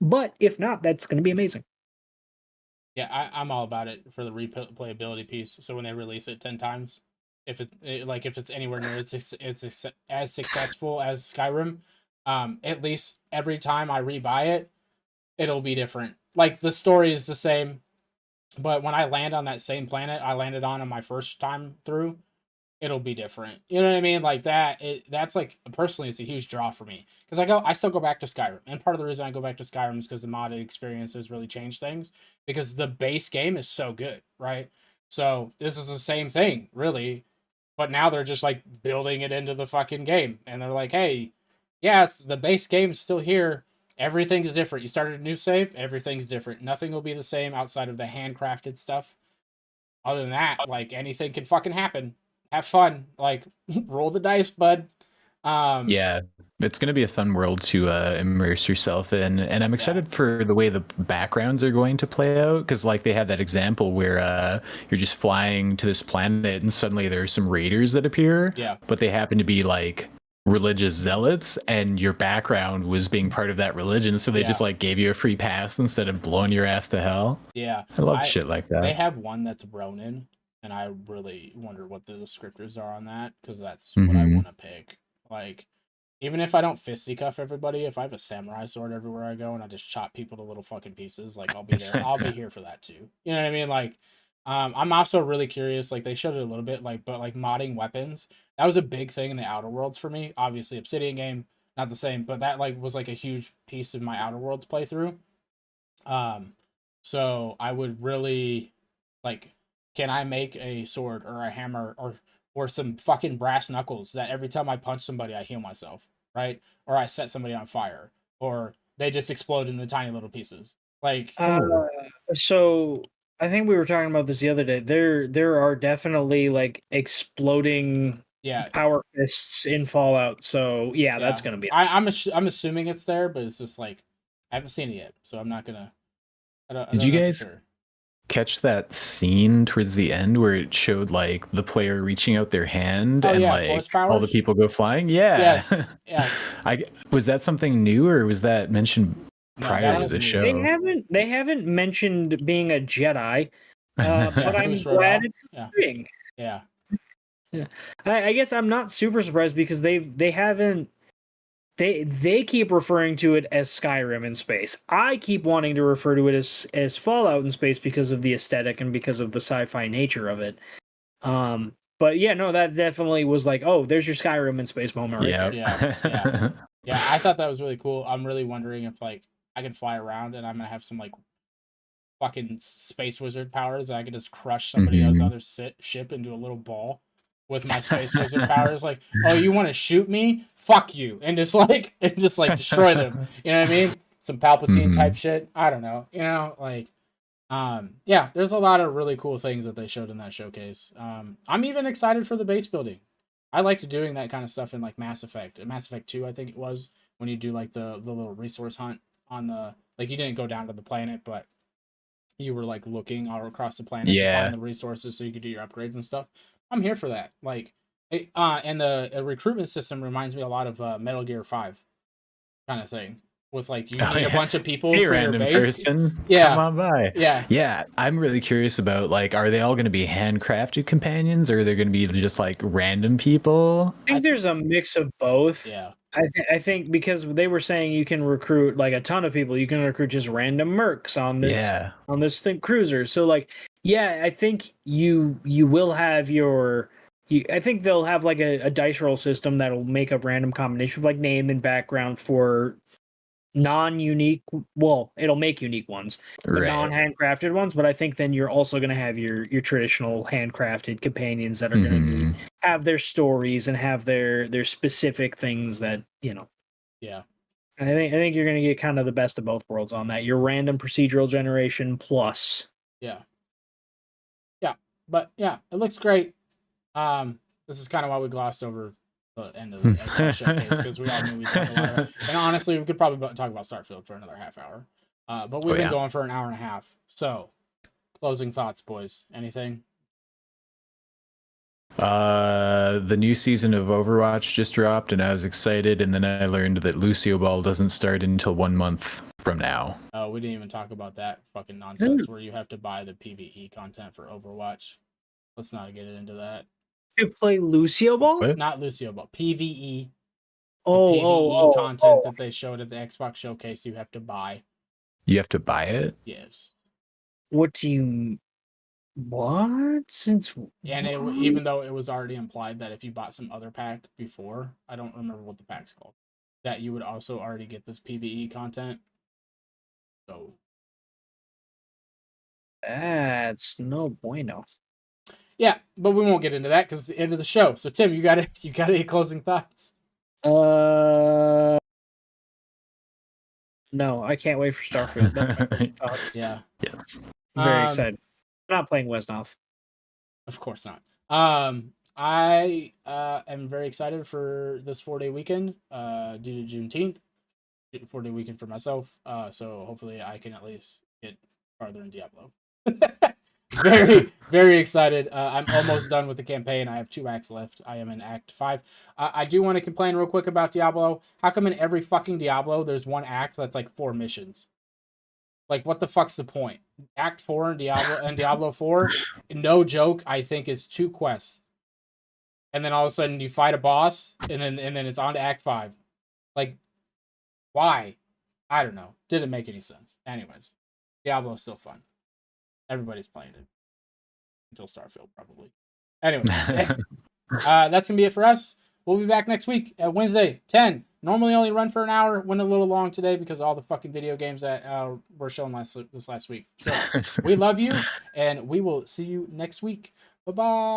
But if not, that's going to be amazing. Yeah, I'm all about it for the replayability piece. So when they release it 10 times, if it's anywhere near as successful as Skyrim, at least every time I rebuy it, it'll be different. Like, the story is the same, but when I land on that same planet I landed on my first time through, it'll be different. You know what I mean? Like that's like, personally, it's a huge draw for me, because I still go back to Skyrim, and part of the reason I go back to Skyrim is because the modded experiences really change things, because the base game is so good, right? So this is the same thing, really, but now they're just like building it into the fucking game, and they're like, hey, yeah, the base game's still here. Everything's different. You started a new save, everything's different. Nothing will be the same outside of the handcrafted stuff. Other than that, like, anything can fucking happen. Have fun. Like, roll the dice, bud. Yeah, it's going to be a fun world to immerse yourself in, and I'm excited for the way the backgrounds are going to play out, because like they had that example where you're just flying to this planet and suddenly there's some raiders that appear, but they happen to be like religious zealots, and your background was being part of that religion, so they just like gave you a free pass instead of blowing your ass to hell. I love shit like that. They have one that's Ronin, and I really wonder what the descriptors are on that, because that's what I want to pick. Like, even if I don't fisticuff everybody, if I have a samurai sword everywhere I go and I just chop people to little fucking pieces, like, I'll be there. I'll be here for that too. You know what I mean? Like, I'm also really curious. Like, they showed it a little bit, like, but like modding weapons, that was a big thing in the Outer Worlds for me. Obviously, Obsidian game, not the same, but that like was like a huge piece of my Outer Worlds playthrough. So I would really like, can I make a sword or a hammer or or some fucking brass knuckles that every time I punch somebody, I heal myself, right? Or I set somebody on fire, or they just explode into tiny little pieces. Like, So I think we were talking about this the other day. There are definitely like exploding yeah, power fists in Fallout. So yeah, that's yeah. gonna be. I'm assuming it's there, but it's just like I haven't seen it yet, so I'm not gonna. I Did don't you know for guys sure. catch that scene towards the end where it showed like the player reaching out their hand Oh, and yeah, like force all the powers? people go flying? Yeah. Yes, yeah. Was that something new or was that mentioned No, prior that to was the new. show? They haven't mentioned being a Jedi, Yeah, but I'm Foos glad Rodal. it's a Yeah, thing. yeah. Yeah, I guess I'm not super surprised because they haven't they keep referring to it as Skyrim in space. I keep wanting to refer to it as Fallout in space because of the aesthetic and because of the sci-fi nature of it. But yeah, no, that definitely was like, oh, there's your Skyrim in space moment right Yeah. there. Yeah. Yeah, I thought that was really cool. I'm really wondering if like I can fly around and I'm gonna have some like fucking space wizard powers. I could just crush somebody else's Mhm. other ship into a little ball with my space wizard powers. Like, oh, you want to shoot me? Fuck you, and just like destroy them. You know what I mean? Some Palpatine type Mhm. shit. I don't know. You know, like yeah, there's a lot of really cool things that they showed in that showcase. I'm even excited for the base building. I liked doing that kind of stuff in like Mass Effect. Mass Effect 2, I think it was, when you do like the little resource hunt on the like you didn't go down to the planet, but you were like looking all across the planet to Yeah. find the resources so you could do your upgrades and stuff. I'm here for that. Like and the recruitment system reminds me a lot of Metal Gear 5 kind of thing. With like you need a bunch of people Hey, for your random base. person, Yeah. come on by. Yeah. Yeah, I'm really curious about like, are they all going to be handcrafted companions, or are they going to be just like random people? I think there's a mix of both. Yeah. I think because they were saying you can recruit like a ton of people, you can recruit just random mercs on this thing cruiser. So like, yeah, I think you will have your. I think they'll have like a dice roll system that'll make up random combination of like name and background for non-unique. Well, it'll make unique ones, but Right. non-handcrafted ones. But I think then you're also going to have your traditional handcrafted companions that are going to have their stories and have their specific things that Yeah. I think you're going to get kind of the best of both worlds on that. Your random procedural generation plus. Yeah. Yeah. But yeah, it looks great. This is kind of why we glossed over the end of the Xbox showcase because we all knew we'd talk about it. And honestly, we could probably talk about Starfield for another half hour. But we've been going for an hour and a half. So, closing thoughts, boys. Anything? The new season of Overwatch just dropped, and I was excited. And then I learned that Lucio Ball doesn't start until 1 month from now. Oh, we didn't even talk about that fucking nonsense where you have to buy the PvE content for Overwatch. Let's not get into that. To play Lucio Ball? What? Not Lucio Ball. PvE. PvE content that they showed at the Xbox showcase. You have to buy. You have to buy it? Yes. What do you? What? Since and even though it was already implied that if you bought some other pack before, I don't remember what the pack's called, that you would also already get this PvE content. So that's no bueno. Yeah, but we won't get into that because it's the end of the show. So Tim, you got any closing thoughts? No, I can't wait for Starfield. That's my closing thought. Yeah. Yes. Very excited. I'm not playing Westnoff. Of course not. I am very excited for this 4-day weekend due to Juneteenth. 4-day weekend for myself. So hopefully I can at least get farther in Diablo. Very, very excited. I'm almost done with the campaign. I have 2 acts left. I am in Act 5. I do want to complain real quick about Diablo. How come in every fucking Diablo there's 1 act that's like 4 missions? Like, what the fuck's the point? Act 4 in Diablo 4, no joke, I think is 2 quests. And then all of a sudden you fight a boss, and then it's on to Act 5. Like, why? I don't know. Didn't make any sense. Anyways, Diablo's still fun. Everybody's playing it. Until Starfield, probably. Anyway, that's going to be it for us. We'll be back next week at Wednesday, 10. Normally only run for an hour. Went a little long today because of all the fucking video games that were shown this last week. So we love you, and we will see you next week. Bye-bye.